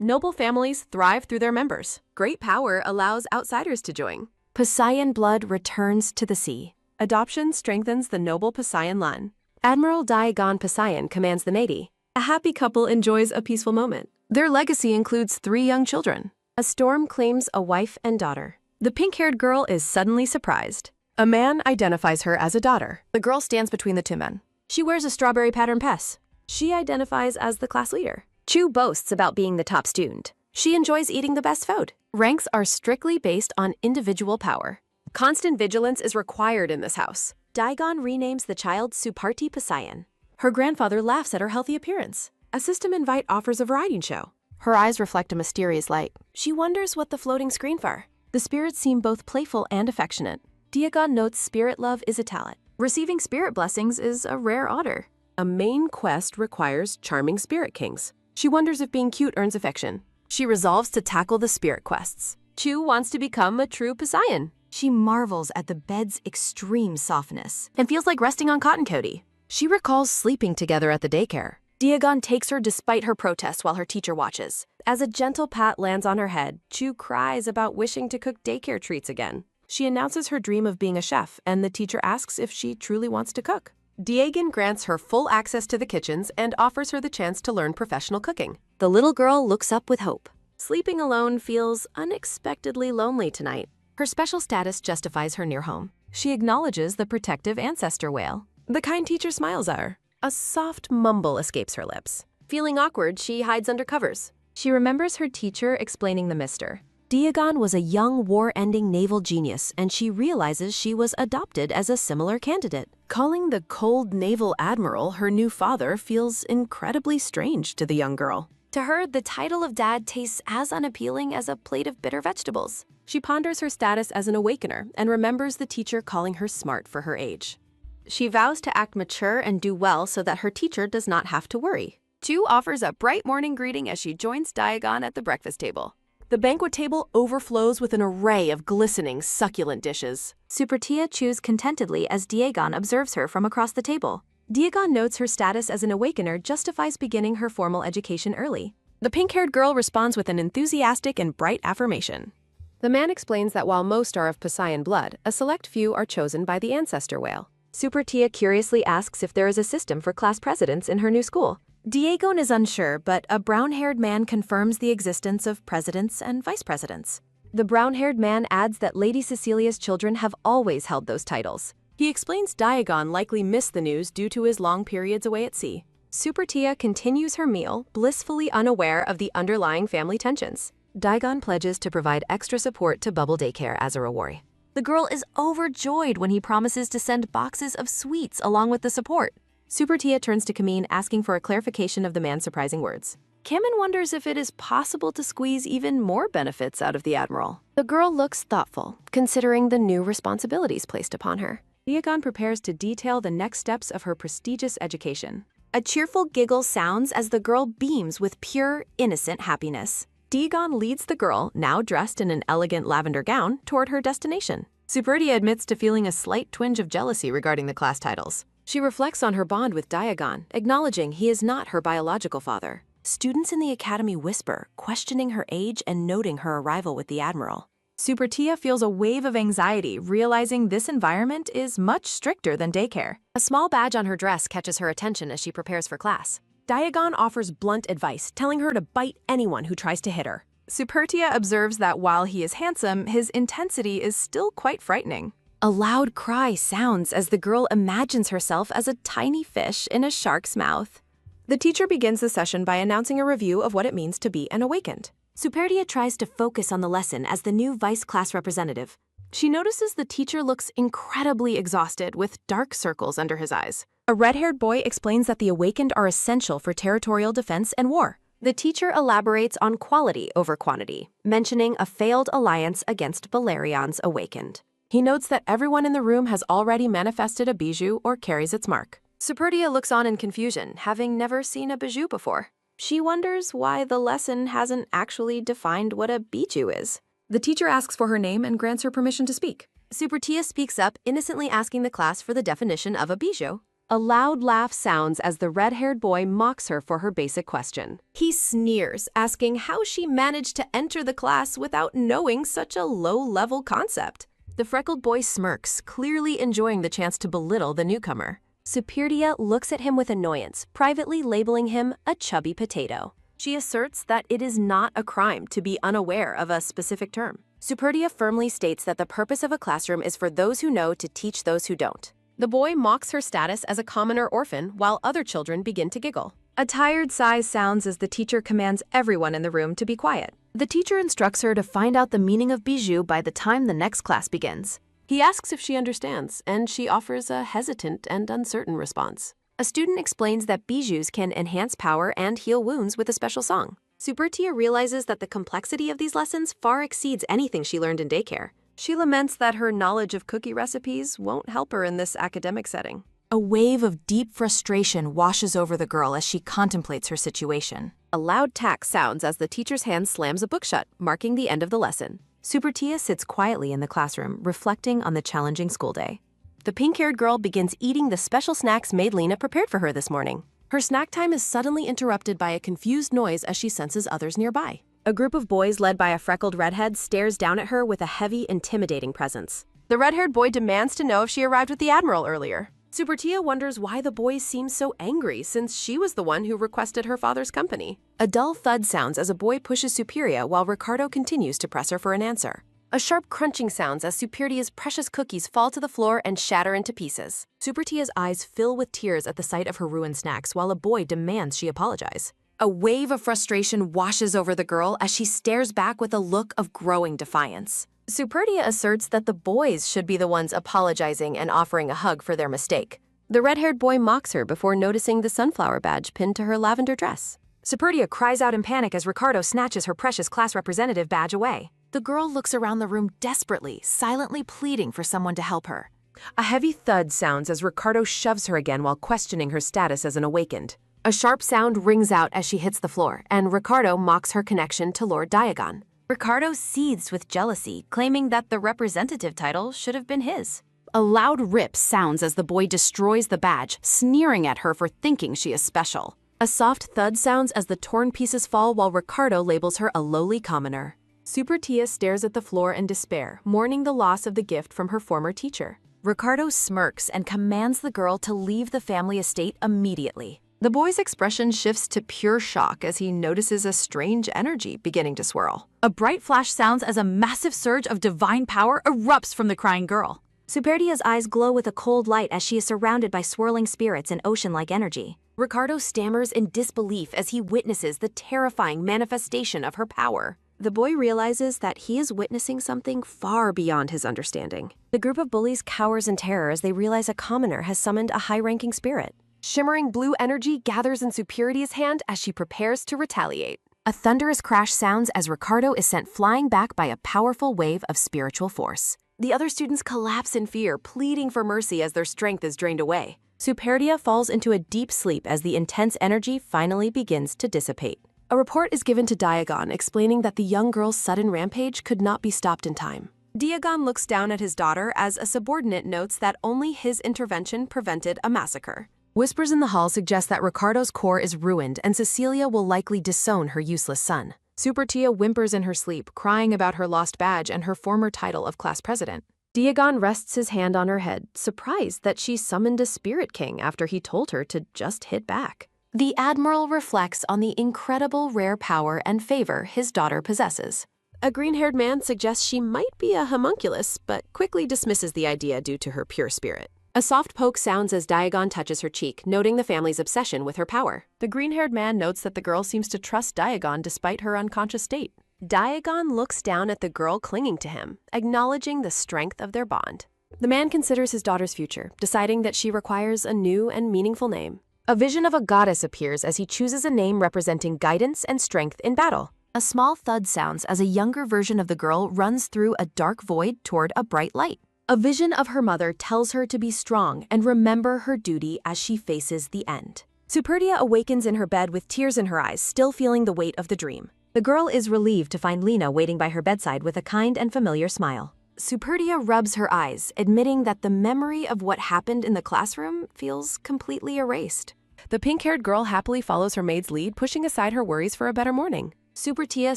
Noble families thrive through their members. Great power allows outsiders to join. Poseidon blood returns to the sea. Adoption strengthens the noble Poseidon line. Admiral Diagon Poseidon commands the Navy. A happy couple enjoys a peaceful moment. Their legacy includes 3 young children. A storm claims a wife and daughter. The pink-haired girl is suddenly surprised. A man identifies her as a daughter. The girl stands between the 2 men. She wears a strawberry pattern pess. She identifies as the class leader. Chu boasts about being the top student. She enjoys eating the best food. Ranks are strictly based on individual power. Constant vigilance is required in this house. Diagon renames the child Suparti Poseidon. Her grandfather laughs at her healthy appearance. A system invite offers a variety show. Her eyes reflect a mysterious light. She wonders what the floating screen for. The spirits seem both playful and affectionate. Diagon notes spirit love is a talent. Receiving spirit blessings is a rare honor. A main quest requires charming spirit kings. She wonders if being cute earns affection. She resolves to tackle the spirit quests. Chu wants to become a true Poseidon. She marvels at the bed's extreme softness and feels like resting on cotton coaty. She recalls sleeping together at the daycare. Diagon takes her despite her protests while her teacher watches. As a gentle pat lands on her head, Chu cries about wishing to cook daycare treats again. She announces her dream of being a chef, and the teacher asks if she truly wants to cook. Diagon grants her full access to the kitchens and offers her the chance to learn professional cooking. The little girl looks up with hope. Sleeping alone feels unexpectedly lonely tonight. Her special status justifies her near home. She acknowledges the protective ancestor whale. The kind teacher smiles at her. A soft mumble escapes her lips. Feeling awkward, she hides under covers. She remembers her teacher explaining the mister. Diagon was a young war-ending naval genius, and she realizes she was adopted as a similar candidate. Calling the cold naval admiral her new father feels incredibly strange to the young girl. To her, the title of dad tastes as unappealing as a plate of bitter vegetables. She ponders her status as an awakener and remembers the teacher calling her smart for her age. She vows to act mature and do well so that her teacher does not have to worry. Chu offers a bright morning greeting as she joins Diagon at the breakfast table. The banquet table overflows with an array of glistening, succulent dishes. Supartia chews contentedly as Diagon observes her from across the table. Diagon notes her status as an awakener justifies beginning her formal education early. The pink-haired girl responds with an enthusiastic and bright affirmation. The man explains that while most are of Poseidon blood, a select few are chosen by the ancestor whale. Supartia curiously asks if there is a system for class presidents in her new school. Diagon is unsure, but a brown-haired man confirms the existence of presidents and vice presidents. The brown-haired man adds that Lady Cecilia's children have always held those titles. He explains Diagon likely missed the news due to his long periods away at sea. Supartia continues her meal, blissfully unaware of the underlying family tensions. Diagon pledges to provide extra support to Bubble Daycare as a reward. The girl is overjoyed when he promises to send boxes of sweets along with the support. Supartia turns to Kamin asking for a clarification of the man's surprising words. Kamin wonders if it is possible to squeeze even more benefits out of the Admiral. The girl looks thoughtful, considering the new responsibilities placed upon her. Diagon prepares to detail the next steps of her prestigious education. A cheerful giggle sounds as the girl beams with pure, innocent happiness. Diagon leads the girl, now dressed in an elegant lavender gown, toward her destination. Supartia admits to feeling a slight twinge of jealousy regarding the class titles. She reflects on her bond with Diagon, acknowledging he is not her biological father. Students in the academy whisper, questioning her age and noting her arrival with the Admiral. Supartia feels a wave of anxiety, realizing this environment is much stricter than daycare. A small badge on her dress catches her attention as she prepares for class. Diagon offers blunt advice, telling her to bite anyone who tries to hit her. Supartia observes that while he is handsome, his intensity is still quite frightening. A loud cry sounds as the girl imagines herself as a tiny fish in a shark's mouth. The teacher begins the session by announcing a review of what it means to be an awakened. Supartia tries to focus on the lesson as the new vice class representative. She notices the teacher looks incredibly exhausted with dark circles under his eyes. A red-haired boy explains that the awakened are essential for territorial defense and war. The teacher elaborates on quality over quantity, mentioning a failed alliance against Balerion's awakened. He notes that everyone in the room has already manifested a bijou or carries its mark. Supartia looks on in confusion, having never seen a bijou before. She wonders why the lesson hasn't actually defined what a bijou is. The teacher asks for her name and grants her permission to speak. Supartia speaks up, innocently asking the class for the definition of a bijou. A loud laugh sounds as the red-haired boy mocks her for her basic question. He sneers, asking how she managed to enter the class without knowing such a low-level concept. The freckled boy smirks, clearly enjoying the chance to belittle the newcomer. Supertia looks at him with annoyance, privately labeling him a chubby potato. She asserts that it is not a crime to be unaware of a specific term. Supertia firmly states that the purpose of a classroom is for those who know to teach those who don't. The boy mocks her status as a commoner orphan while other children begin to giggle. A tired sigh sounds as the teacher commands everyone in the room to be quiet. The teacher instructs her to find out the meaning of bijou by the time the next class begins. He asks if she understands, and she offers a hesitant and uncertain response. A student explains that bijous can enhance power and heal wounds with a special song. Supertia realizes that the complexity of these lessons far exceeds anything she learned in daycare. She laments that her knowledge of cookie recipes won't help her in this academic setting. A wave of deep frustration washes over the girl as she contemplates her situation. A loud tack sounds as the teacher's hand slams a book shut, marking the end of the lesson. Supertia sits quietly in the classroom, reflecting on the challenging school day. The pink-haired girl begins eating the special snacks maid Lena prepared for her this morning. Her snack time is suddenly interrupted by a confused noise as she senses others nearby. A group of boys led by a freckled redhead stares down at her with a heavy, intimidating presence. The red-haired boy demands to know if she arrived with the Admiral earlier. Supertia wonders why the boys seem so angry since she was the one who requested her father's company. A dull thud sounds as a boy pushes Superia while Ricardo continues to press her for an answer. A sharp crunching sounds as Supertia's precious cookies fall to the floor and shatter into pieces. Supertia's eyes fill with tears at the sight of her ruined snacks while a boy demands she apologize. A wave of frustration washes over the girl as she stares back with a look of growing defiance. Supertia asserts that the boys should be the ones apologizing and offering a hug for their mistake. The red-haired boy mocks her before noticing the sunflower badge pinned to her lavender dress. Supertia cries out in panic as Ricardo snatches her precious class representative badge away. The girl looks around the room desperately, silently pleading for someone to help her. A heavy thud sounds as Ricardo shoves her again while questioning her status as an awakened. A sharp sound rings out as she hits the floor, and Ricardo mocks her connection to Lord Diagon. Ricardo seethes with jealousy, claiming that the representative title should have been his. A loud rip sounds as the boy destroys the badge, sneering at her for thinking she is special. A soft thud sounds as the torn pieces fall while Ricardo labels her a lowly commoner. Supertia stares at the floor in despair, mourning the loss of the gift from her former teacher. Ricardo smirks and commands the girl to leave the family estate immediately. The boy's expression shifts to pure shock as he notices a strange energy beginning to swirl. A bright flash sounds as a massive surge of divine power erupts from the crying girl. Supertia's eyes glow with a cold light as she is surrounded by swirling spirits and ocean-like energy. Ricardo stammers in disbelief as he witnesses the terrifying manifestation of her power. The boy realizes that he is witnessing something far beyond his understanding. The group of bullies cowers in terror as they realize a commoner has summoned a high-ranking spirit. Shimmering blue energy gathers in Supertia's hand as she prepares to retaliate. A thunderous crash sounds as Ricardo is sent flying back by a powerful wave of spiritual force. The other students collapse in fear, pleading for mercy as their strength is drained away. Supertia falls into a deep sleep as the intense energy finally begins to dissipate. A report is given to Diagon explaining that the young girl's sudden rampage could not be stopped in time. Diagon looks down at his daughter as a subordinate notes that only his intervention prevented a massacre. Whispers in the hall suggest that Ricardo's core is ruined and Cecilia will likely disown her useless son. Supertia whimpers in her sleep, crying about her lost badge and her former title of class president. Diagon rests his hand on her head, surprised that she summoned a spirit king after he told her to just hit back. The Admiral reflects on the incredible rare power and favor his daughter possesses. A green-haired man suggests she might be a homunculus, but quickly dismisses the idea due to her pure spirit. A soft poke sounds as Diagon touches her cheek, noting the family's obsession with her power. The green-haired man notes that the girl seems to trust Diagon despite her unconscious state. Diagon looks down at the girl clinging to him, acknowledging the strength of their bond. The man considers his daughter's future, deciding that she requires a new and meaningful name. A vision of a goddess appears as he chooses a name representing guidance and strength in battle. A small thud sounds as a younger version of the girl runs through a dark void toward a bright light. A vision of her mother tells her to be strong and remember her duty as she faces the end. Supertia awakens in her bed with tears in her eyes, still feeling the weight of the dream. The girl is relieved to find Lena waiting by her bedside with a kind and familiar smile. Superdia rubs her eyes, admitting that the memory of what happened in the classroom feels completely erased. The pink-haired girl happily follows her maid's lead, pushing aside her worries for a better morning. Supertia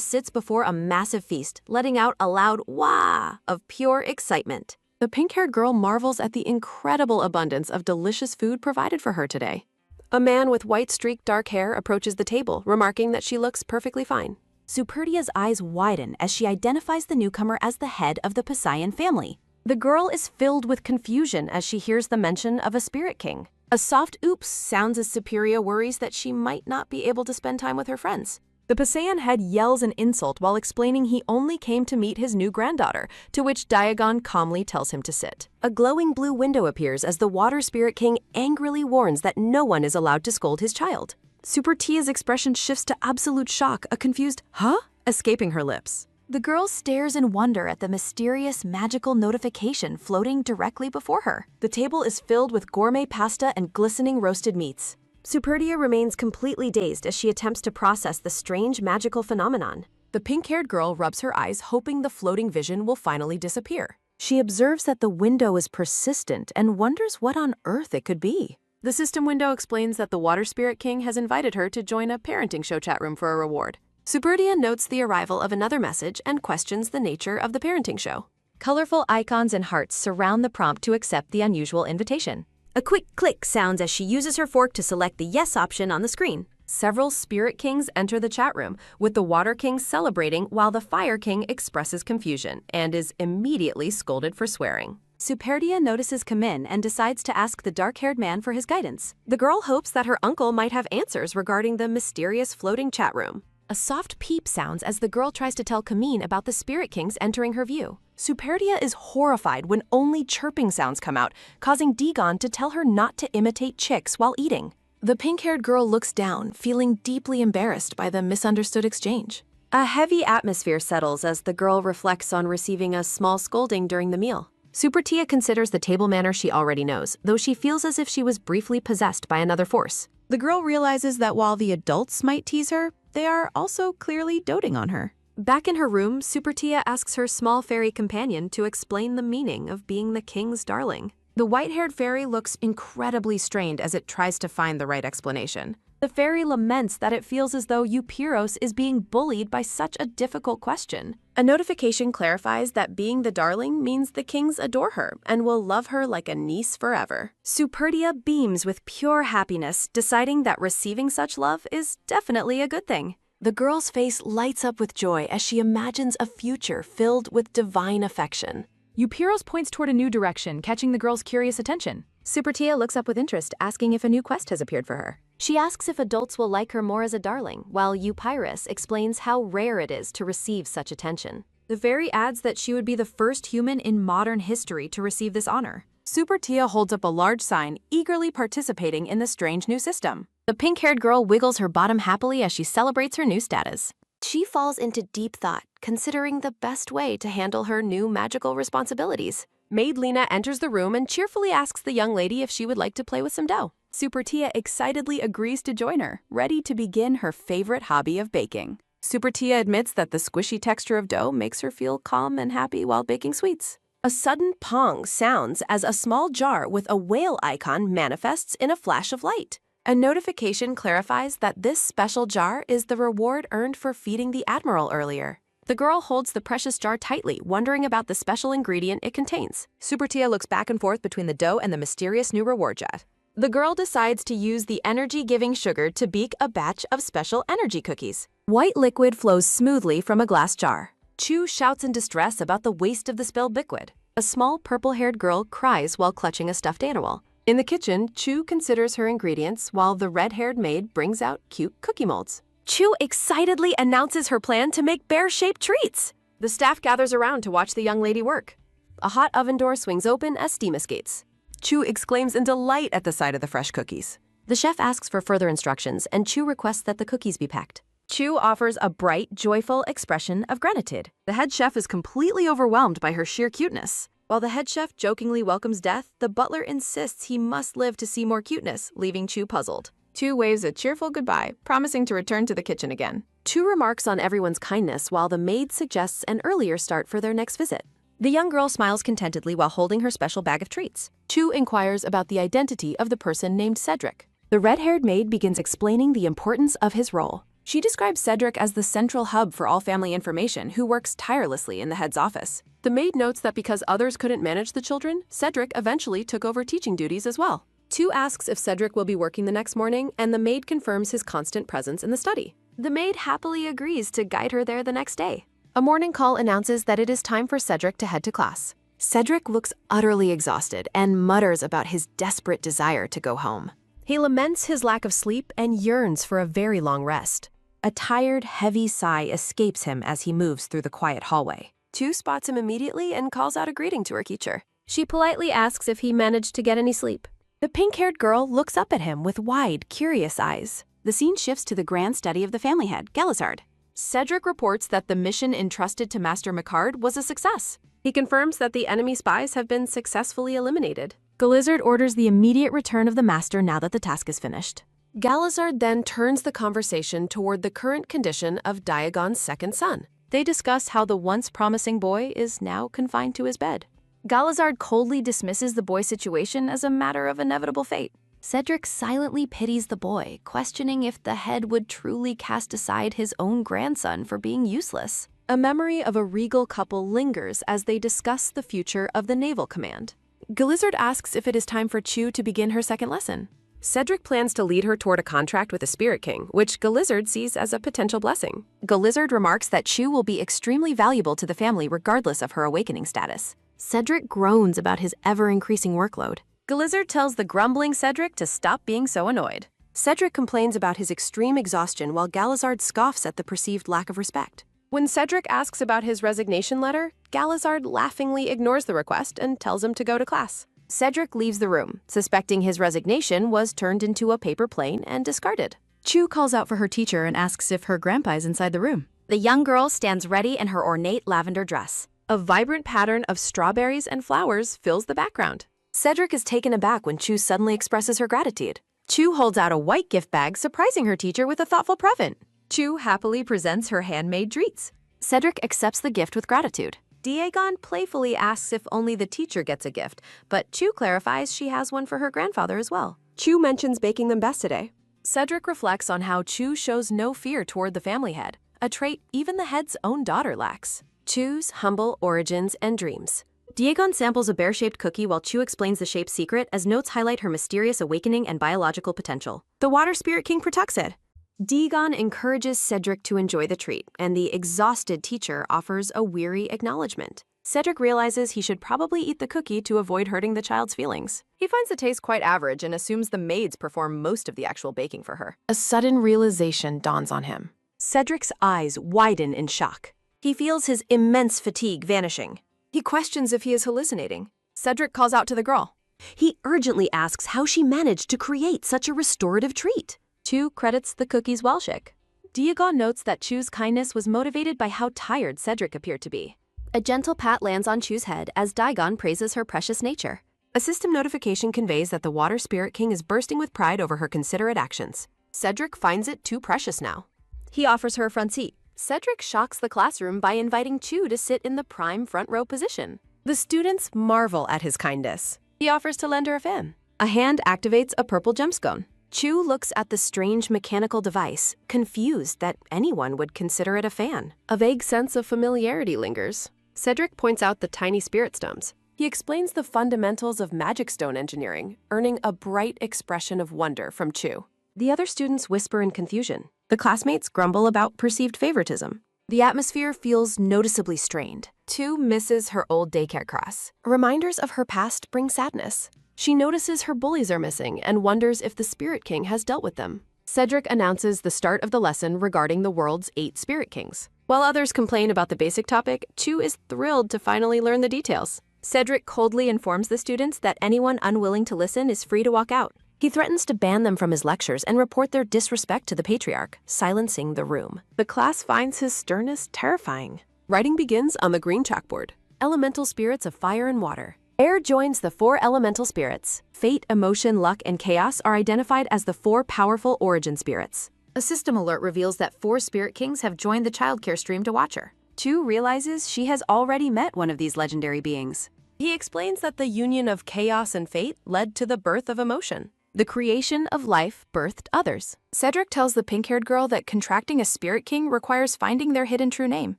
sits before a massive feast, letting out a loud wah of pure excitement. The pink-haired girl marvels at the incredible abundance of delicious food provided for her today. A man with white streaked dark hair approaches the table, remarking that she looks perfectly fine. Superdia's eyes widen as she identifies the newcomer as the head of the Poseidon family. The girl is filled with confusion as she hears the mention of a spirit king. A soft oops sounds as Superia worries that she might not be able to spend time with her friends. The Poseidon head yells an insult while explaining he only came to meet his new granddaughter, to which Diagon calmly tells him to sit. A glowing blue window appears as the water spirit king angrily warns that no one is allowed to scold his child. Supertia's expression shifts to absolute shock, a confused "huh?" escaping her lips. The girl stares in wonder at the mysterious magical notification floating directly before her. The table is filled with gourmet pasta and glistening roasted meats. Superdia remains completely dazed as she attempts to process the strange magical phenomenon. The pink-haired girl rubs her eyes, hoping the floating vision will finally disappear. She observes that the window is persistent and wonders what on earth it could be. The system window explains that the Water Spirit King has invited her to join a parenting show chat room for a reward. Superdia notes the arrival of another message and questions the nature of the parenting show. Colorful icons and hearts surround the prompt to accept the unusual invitation. A quick click sounds as she uses her fork to select the yes option on the screen. Several Spirit Kings enter the chat room, with the Water King celebrating while the Fire King expresses confusion and is immediately scolded for swearing. Superdia notices Kamin and decides to ask the dark-haired man for his guidance. The girl hopes that her uncle might have answers regarding the mysterious floating chat room. A soft peep sounds as the girl tries to tell Kamin about the Spirit Kings entering her view. Superdia is horrified when only chirping sounds come out, causing Dagon to tell her not to imitate chicks while eating. The pink-haired girl looks down, feeling deeply embarrassed by the misunderstood exchange. A heavy atmosphere settles as the girl reflects on receiving a small scolding during the meal. Supertia considers the table manner she already knows, though she feels as if she was briefly possessed by another force. The girl realizes that while the adults might tease her, they are also clearly doting on her. Back in her room, Supertia asks her small fairy companion to explain the meaning of being the king's darling. The white-haired fairy looks incredibly strained as it tries to find the right explanation. The fairy laments that it feels as though Eupiros is being bullied by such a difficult question. A notification clarifies that being the darling means the kings adore her and will love her like a niece forever. Superdia beams with pure happiness, deciding that receiving such love is definitely a good thing. The girl's face lights up with joy as she imagines a future filled with divine affection. Eupiros points toward a new direction, catching the girl's curious attention. Supertia looks up with interest, asking if a new quest has appeared for her. She asks if adults will like her more as a darling, while Eupiros explains how rare it is to receive such attention. The fairy adds that she would be the first human in modern history to receive this honor. Supertia holds up a large sign, eagerly participating in the strange new system. The pink-haired girl wiggles her bottom happily as she celebrates her new status. She falls into deep thought, considering the best way to handle her new magical responsibilities. Maid Lena enters the room and cheerfully asks the young lady if she would like to play with some dough. Supertia excitedly agrees to join her, ready to begin her favorite hobby of baking. Supertia admits that the squishy texture of dough makes her feel calm and happy while baking sweets. A sudden pong sounds as a small jar with a whale icon manifests in a flash of light. A notification clarifies that this special jar is the reward earned for feeding the Admiral earlier. The girl holds the precious jar tightly, wondering about the special ingredient it contains. Supertia looks back and forth between the dough and the mysterious new reward jar. The girl decides to use the energy-giving sugar to bake a batch of special energy cookies. White liquid flows smoothly from a glass jar. Chu shouts in distress about the waste of the spilled liquid. A small purple-haired girl cries while clutching a stuffed animal. In the kitchen, Chu considers her ingredients while the red-haired maid brings out cute cookie molds. Chu excitedly announces her plan to make bear-shaped treats. The staff gathers around to watch the young lady work. A hot oven door swings open as steam escapes. Chu exclaims in delight at the sight of the fresh cookies. The chef asks for further instructions, and Chu requests that the cookies be packed. Chu offers a bright, joyful expression of gratitude. The head chef is completely overwhelmed by her sheer cuteness. While the head chef jokingly welcomes death, the butler insists he must live to see more cuteness, leaving Chu puzzled. Chu waves a cheerful goodbye, promising to return to the kitchen again. Chu remarks on everyone's kindness while the maid suggests an earlier start for their next visit. The young girl smiles contentedly while holding her special bag of treats. Chu inquires about the identity of the person named Cedric. The red-haired maid begins explaining the importance of his role. She describes Cedric as the central hub for all family information who works tirelessly in the head's office. The maid notes that because others couldn't manage the children, Cedric eventually took over teaching duties as well. Chu asks if Cedric will be working the next morning, and the maid confirms his constant presence in the study. The maid happily agrees to guide her there the next day. A morning call announces that it is time for Cedric to head to class. Cedric looks utterly exhausted and mutters about his desperate desire to go home. He laments his lack of sleep and yearns for a very long rest. A tired, heavy sigh escapes him as he moves through the quiet hallway. Chu spots him immediately and calls out a greeting to her teacher. She politely asks if he managed to get any sleep. The pink-haired girl looks up at him with wide, curious eyes. The scene shifts to the grand study of the family head, Galazard. Cedric reports that the mission entrusted to Master Macard was a success. He confirms that the enemy spies have been successfully eliminated. Galazard orders the immediate return of the master now that the task is finished. Galazard then turns the conversation toward the current condition of Diagon's second son. They discuss how the once promising boy is now confined to his bed. Galazard coldly dismisses the boy's situation as a matter of inevitable fate. Cedric silently pities the boy, questioning if the head would truly cast aside his own grandson for being useless. A memory of a regal couple lingers as they discuss the future of the Naval Command. Galazard asks if it is time for Chu to begin her second lesson. Cedric plans to lead her toward a contract with the Spirit King, which Galazard sees as a potential blessing. Galazard remarks that Chu will be extremely valuable to the family regardless of her awakening status. Cedric groans about his ever-increasing workload. Galazard tells the grumbling Cedric to stop being so annoyed. Cedric complains about his extreme exhaustion while Galazard scoffs at the perceived lack of respect. When Cedric asks about his resignation letter, Galazard laughingly ignores the request and tells him to go to class. Cedric leaves the room, suspecting his resignation was turned into a paper plane and discarded. Chu calls out for her teacher and asks if her grandpa is inside the room. The young girl stands ready in her ornate lavender dress. A vibrant pattern of strawberries and flowers fills the background. Cedric is taken aback when Chu suddenly expresses her gratitude. Chu holds out a white gift bag, surprising her teacher with a thoughtful present. Chu happily presents her handmade treats. Cedric accepts the gift with gratitude. Diagon playfully asks if only the teacher gets a gift, but Chu clarifies she has one for her grandfather as well. Chu mentions baking them best today. Cedric reflects on how Chu shows no fear toward the family head, a trait even the head's own daughter lacks. Chu's humble origins and dreams. Diagon samples a bear-shaped cookie while Chu explains the shape's secret as notes highlight her mysterious awakening and biological potential. The Water Spirit King protects it. Diagon encourages Cedric to enjoy the treat, and the exhausted teacher offers a weary acknowledgement. Cedric realizes he should probably eat the cookie to avoid hurting the child's feelings. He finds the taste quite average and assumes the maids perform most of the actual baking for her. A sudden realization dawns on him. Cedric's eyes widen in shock. He feels his immense fatigue vanishing. He questions if he is hallucinating. Cedric calls out to the girl. He urgently asks how she managed to create such a restorative treat. Chu credits the cookie's Welshik. Diagon notes that Chu's kindness was motivated by how tired Cedric appeared to be. A gentle pat lands on Chu's head as Diagon praises her precious nature. A system notification conveys that the Water Spirit King is bursting with pride over her considerate actions. Cedric finds it too precious now. He offers her a front seat. Cedric shocks the classroom by inviting Chu to sit in the prime front row position. The students marvel at his kindness. He offers to lend her a fan. A hand activates a purple gemstone. Chu looks at the strange mechanical device, confused that anyone would consider it a fan. A vague sense of familiarity lingers. Cedric points out the tiny spirit stones. He explains the fundamentals of magic stone engineering, earning a bright expression of wonder from Chu. The other students whisper in confusion. The classmates grumble about perceived favoritism. The atmosphere feels noticeably strained. Chu misses her old daycare class. Reminders of her past bring sadness. She notices her bullies are missing and wonders if the Spirit King has dealt with them. Cedric announces the start of the lesson regarding the world's 8 Spirit Kings. While others complain about the basic topic, Chu is thrilled to finally learn the details. Cedric coldly informs the students that anyone unwilling to listen is free to walk out. He threatens to ban them from his lectures and report their disrespect to the patriarch, silencing the room. The class finds his sternness terrifying. Writing begins on the green chalkboard. Elemental spirits of fire and water. Air joins the 4 elemental spirits. Fate, emotion, luck, and chaos are identified as the 4 powerful origin spirits. A system alert reveals that 4 Spirit Kings have joined the childcare stream to watch her. Chu realizes she has already met one of these legendary beings. He explains that the union of chaos and fate led to the birth of emotion. The creation of life birthed others. Cedric tells the pink-haired girl that contracting a spirit king requires finding their hidden true name.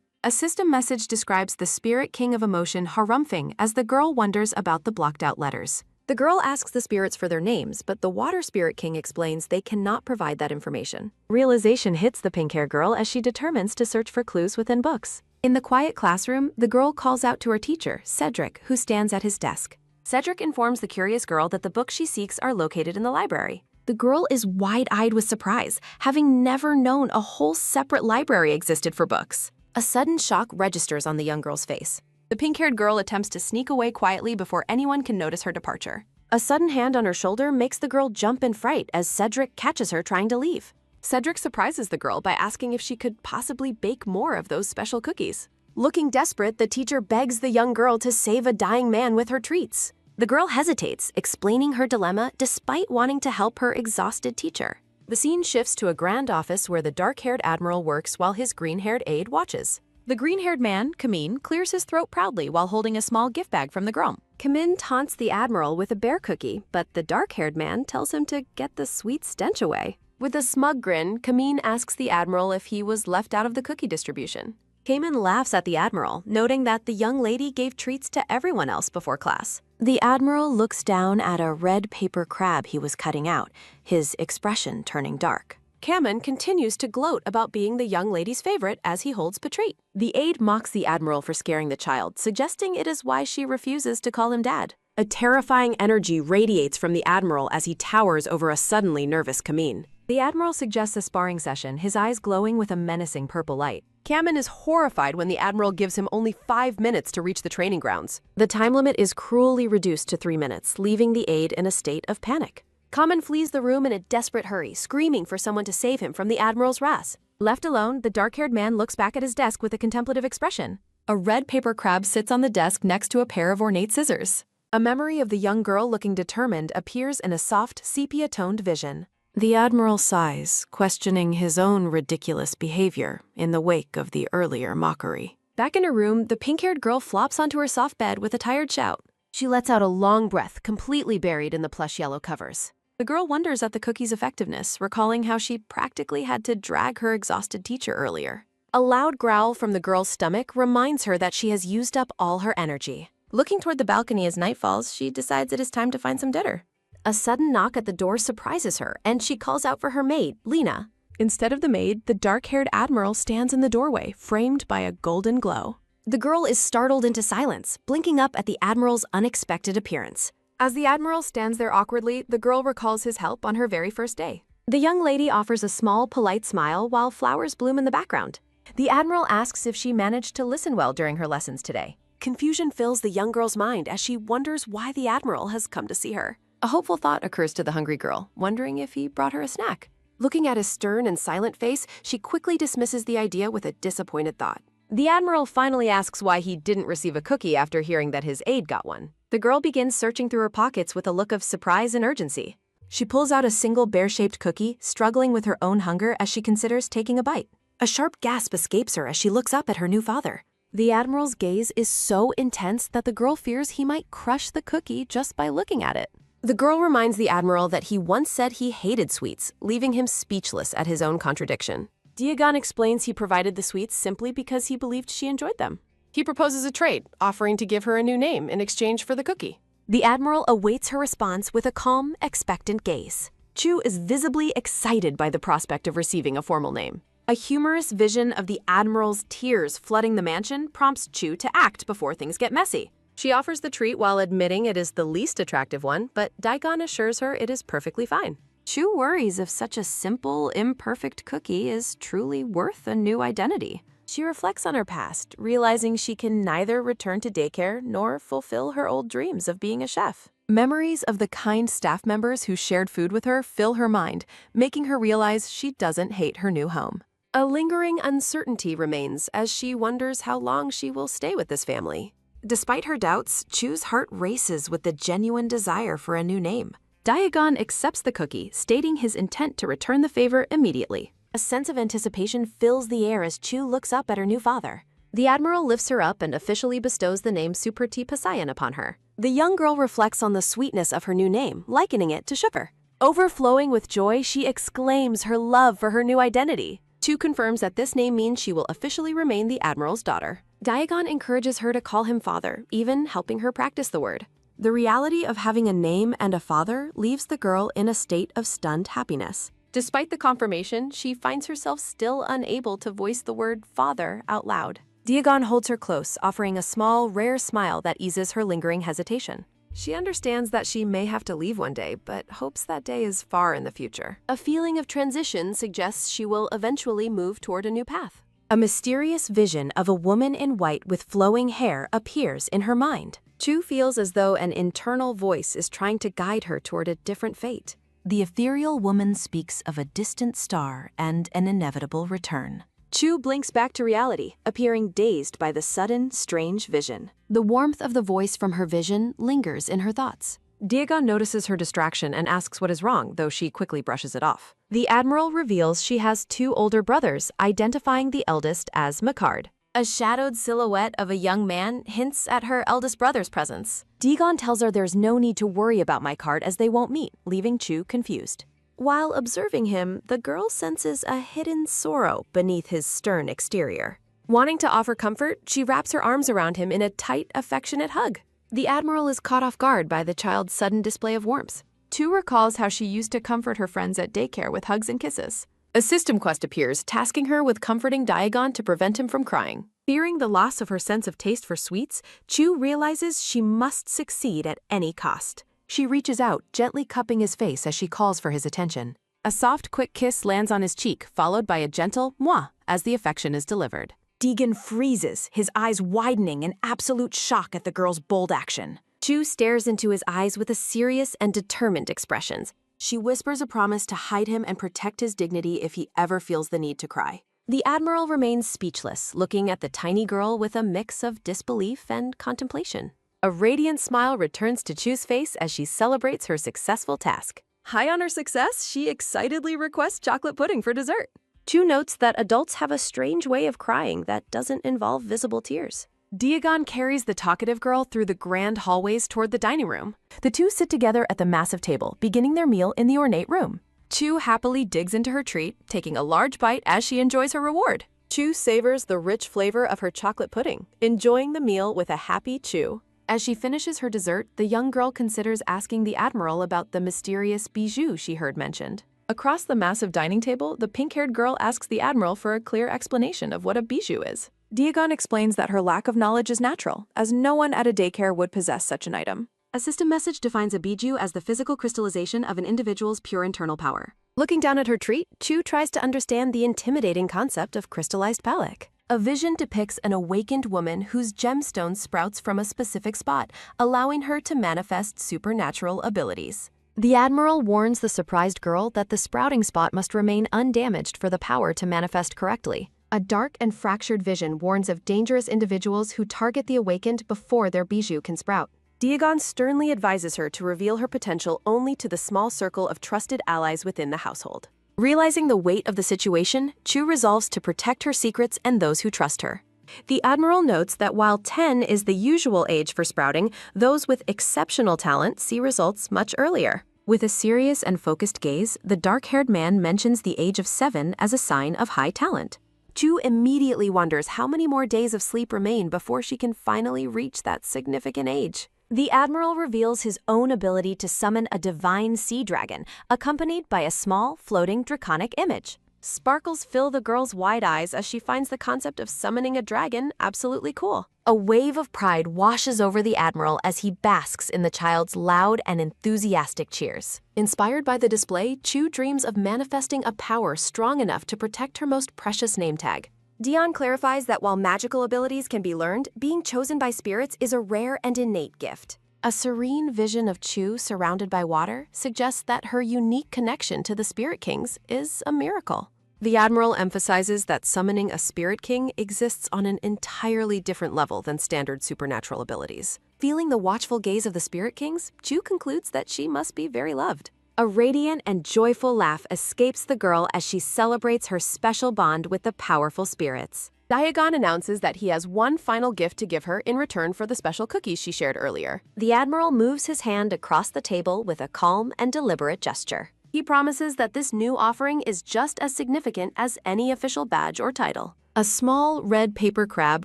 A system message describes the spirit king of emotion harumphing as the girl wonders about the blocked-out letters. The girl asks the spirits for their names, but the water spirit king explains they cannot provide that information. Realization hits the pink-haired girl as she determines to search for clues within books. In the quiet classroom, the girl calls out to her teacher, Cedric, who stands at his desk. Cedric informs the curious girl that the books she seeks are located in the library. The girl is wide-eyed with surprise, having never known a whole separate library existed for books. A sudden shock registers on the young girl's face. The pink-haired girl attempts to sneak away quietly before anyone can notice her departure. A sudden hand on her shoulder makes the girl jump in fright as Cedric catches her trying to leave. Cedric surprises the girl by asking if she could possibly bake more of those special cookies. Looking desperate, the teacher begs the young girl to save a dying man with her treats. The girl hesitates, explaining her dilemma despite wanting to help her exhausted teacher. The scene shifts to a grand office where the dark-haired admiral works while his green-haired aide watches. The green-haired man, Kamin, clears his throat proudly while holding a small gift bag from the girl. Kamin taunts the admiral with a bear cookie, but the dark-haired man tells him to get the sweet stench away. With a smug grin, Kamin asks the admiral if he was left out of the cookie distribution. Kamin laughs at the admiral, noting that the young lady gave treats to everyone else before class. The admiral looks down at a red paper crab he was cutting out, his expression turning dark. Kamin continues to gloat about being the young lady's favorite as he holds Patrice. The aide mocks the admiral for scaring the child, suggesting it is why she refuses to call him dad. A terrifying energy radiates from the admiral as he towers over a suddenly nervous Kamin. The admiral suggests a sparring session, his eyes glowing with a menacing purple light. Kamin is horrified when the admiral gives him only 5 minutes to reach the training grounds. The time limit is cruelly reduced to 3 minutes, leaving the aide in a state of panic. Kamin flees the room in a desperate hurry, screaming for someone to save him from the admiral's wrath. Left alone, the dark-haired man looks back at his desk with a contemplative expression. A red paper crab sits on the desk next to a pair of ornate scissors. A memory of the young girl looking determined appears in a soft, sepia-toned vision. The admiral sighs, questioning his own ridiculous behavior in the wake of the earlier mockery. Back in her room, the pink-haired girl flops onto her soft bed with a tired shout. She lets out a long breath, completely buried in the plush yellow covers. The girl wonders at the cookie's effectiveness, recalling how she practically had to drag her exhausted teacher earlier. A loud growl from the girl's stomach reminds her that she has used up all her energy. Looking toward the balcony as night falls, she decides it is time to find some dinner. A sudden knock at the door surprises her, and she calls out for her maid, Lena. Instead of the maid, the dark-haired admiral stands in the doorway, framed by a golden glow. The girl is startled into silence, blinking up at the admiral's unexpected appearance. As the admiral stands there awkwardly, the girl recalls his help on her very first day. The young lady offers a small, polite smile while flowers bloom in the background. The admiral asks if she managed to listen well during her lessons today. Confusion fills the young girl's mind as she wonders why the admiral has come to see her. A hopeful thought occurs to the hungry girl, wondering if he brought her a snack. Looking at his stern and silent face, she quickly dismisses the idea with a disappointed thought. The admiral finally asks why he didn't receive a cookie after hearing that his aide got one. The girl begins searching through her pockets with a look of surprise and urgency. She pulls out a single bear-shaped cookie, struggling with her own hunger as she considers taking a bite. A sharp gasp escapes her as she looks up at her new father. The admiral's gaze is so intense that the girl fears he might crush the cookie just by looking at it. The girl reminds the admiral that he once said he hated sweets, leaving him speechless at his own contradiction. Diagon explains he provided the sweets simply because he believed she enjoyed them. He proposes a trade, offering to give her a new name in exchange for the cookie. The admiral awaits her response with a calm, expectant gaze. Chu is visibly excited by the prospect of receiving a formal name. A humorous vision of the admiral's tears flooding the mansion prompts Chu to act before things get messy. She offers the treat while admitting it is the least attractive one, but Dagon assures her it is perfectly fine. Chu worries if such a simple, imperfect cookie is truly worth a new identity. She reflects on her past, realizing she can neither return to daycare nor fulfill her old dreams of being a chef. Memories of the kind staff members who shared food with her fill her mind, making her realize she doesn't hate her new home. A lingering uncertainty remains as she wonders how long she will stay with this family. Despite her doubts, Chu's heart races with the genuine desire for a new name. Diagon accepts the cookie, stating his intent to return the favor immediately. A sense of anticipation fills the air as Chu looks up at her new father. The Admiral lifts her up and officially bestows the name Superti Pasayan upon her. The young girl reflects on the sweetness of her new name, likening it to sugar. Overflowing with joy, she exclaims her love for her new identity. Chu confirms that this name means she will officially remain the Admiral's daughter. Daegon encourages her to call him father, even helping her practice the word. The reality of having a name and a father leaves the girl in a state of stunned happiness. Despite the confirmation, she finds herself still unable to voice the word father out loud. Daegon holds her close, offering a small, rare smile that eases her lingering hesitation. She understands that she may have to leave one day, but hopes that day is far in the future. A feeling of transition suggests she will eventually move toward a new path. A mysterious vision of a woman in white with flowing hair appears in her mind. Chu feels as though an internal voice is trying to guide her toward a different fate. The ethereal woman speaks of a distant star and an inevitable return. Chu blinks back to reality, appearing dazed by the sudden, strange vision. The warmth of the voice from her vision lingers in her thoughts. Daegon notices her distraction and asks what is wrong, though she quickly brushes it off. The Admiral reveals she has 2 older brothers, identifying the eldest as Makard. A shadowed silhouette of a young man hints at her eldest brother's presence. Daegon tells her there's no need to worry about Makard as they won't meet, leaving Chu confused. While observing him, the girl senses a hidden sorrow beneath his stern exterior. Wanting to offer comfort, she wraps her arms around him in a tight, affectionate hug. The Admiral is caught off guard by the child's sudden display of warmth. Chu recalls how she used to comfort her friends at daycare with hugs and kisses. A system quest appears, tasking her with comforting Daegon to prevent him from crying. Fearing the loss of her sense of taste for sweets, Chu realizes she must succeed at any cost. She reaches out, gently cupping his face as she calls for his attention. A soft, quick kiss lands on his cheek, followed by a gentle "moi" as the affection is delivered. Daegon freezes, his eyes widening in absolute shock at the girl's bold action. Chu stares into his eyes with a serious and determined expressions. She whispers a promise to hide him and protect his dignity if he ever feels the need to cry. The Admiral remains speechless, looking at the tiny girl with a mix of disbelief and contemplation. A radiant smile returns to Chu's face as she celebrates her successful task. High on her success, she excitedly requests chocolate pudding for dessert. Chu notes that adults have a strange way of crying that doesn't involve visible tears. Daegon carries the talkative girl through the grand hallways toward the dining room. The two sit together at the massive table, beginning their meal in the ornate room. Chu happily digs into her treat, taking a large bite as she enjoys her reward. Chu savors the rich flavor of her chocolate pudding, enjoying the meal with a happy Chu. As she finishes her dessert, the young girl considers asking the Admiral about the mysterious bijou she heard mentioned. Across the massive dining table, the pink-haired girl asks the Admiral for a clear explanation of what a bijou is. Daegon explains that her lack of knowledge is natural, as no one at a daycare would possess such an item. A system message defines a bijou as the physical crystallization of an individual's pure internal power. Looking down at her treat, Chu tries to understand the intimidating concept of crystallized palak. A vision depicts an awakened woman whose gemstone sprouts from a specific spot, allowing her to manifest supernatural abilities. The Admiral warns the surprised girl that the sprouting spot must remain undamaged for the power to manifest correctly. A dark and fractured vision warns of dangerous individuals who target the awakened before their bijou can sprout. Daegon sternly advises her to reveal her potential only to the small circle of trusted allies within the household. Realizing the weight of the situation, Chu resolves to protect her secrets and those who trust her. The Admiral notes that while 10 is the usual age for sprouting, those with exceptional talent see results much earlier. With a serious and focused gaze, the dark-haired man mentions the age of 7 as a sign of high talent. Chu immediately wonders how many more days of sleep remain before she can finally reach that significant age. The Admiral reveals his own ability to summon a divine sea dragon, accompanied by a small, floating draconic image. Sparkles fill the girl's wide eyes as she finds the concept of summoning a dragon absolutely cool. A wave of pride washes over the Admiral as he basks in the child's loud and enthusiastic cheers. Inspired by the display, Chu dreams of manifesting a power strong enough to protect her most precious name tag. Dion clarifies that while magical abilities can be learned, being chosen by spirits is a rare and innate gift. A serene vision of Chu surrounded by water suggests that her unique connection to the Spirit Kings is a miracle. The Admiral emphasizes that summoning a Spirit King exists on an entirely different level than standard supernatural abilities. Feeling the watchful gaze of the Spirit Kings, Chu concludes that she must be very loved. A radiant and joyful laugh escapes the girl as she celebrates her special bond with the powerful spirits. Diagon announces that he has one final gift to give her in return for the special cookies she shared earlier. The Admiral moves his hand across the table with a calm and deliberate gesture. He promises that this new offering is just as significant as any official badge or title. A small red paper crab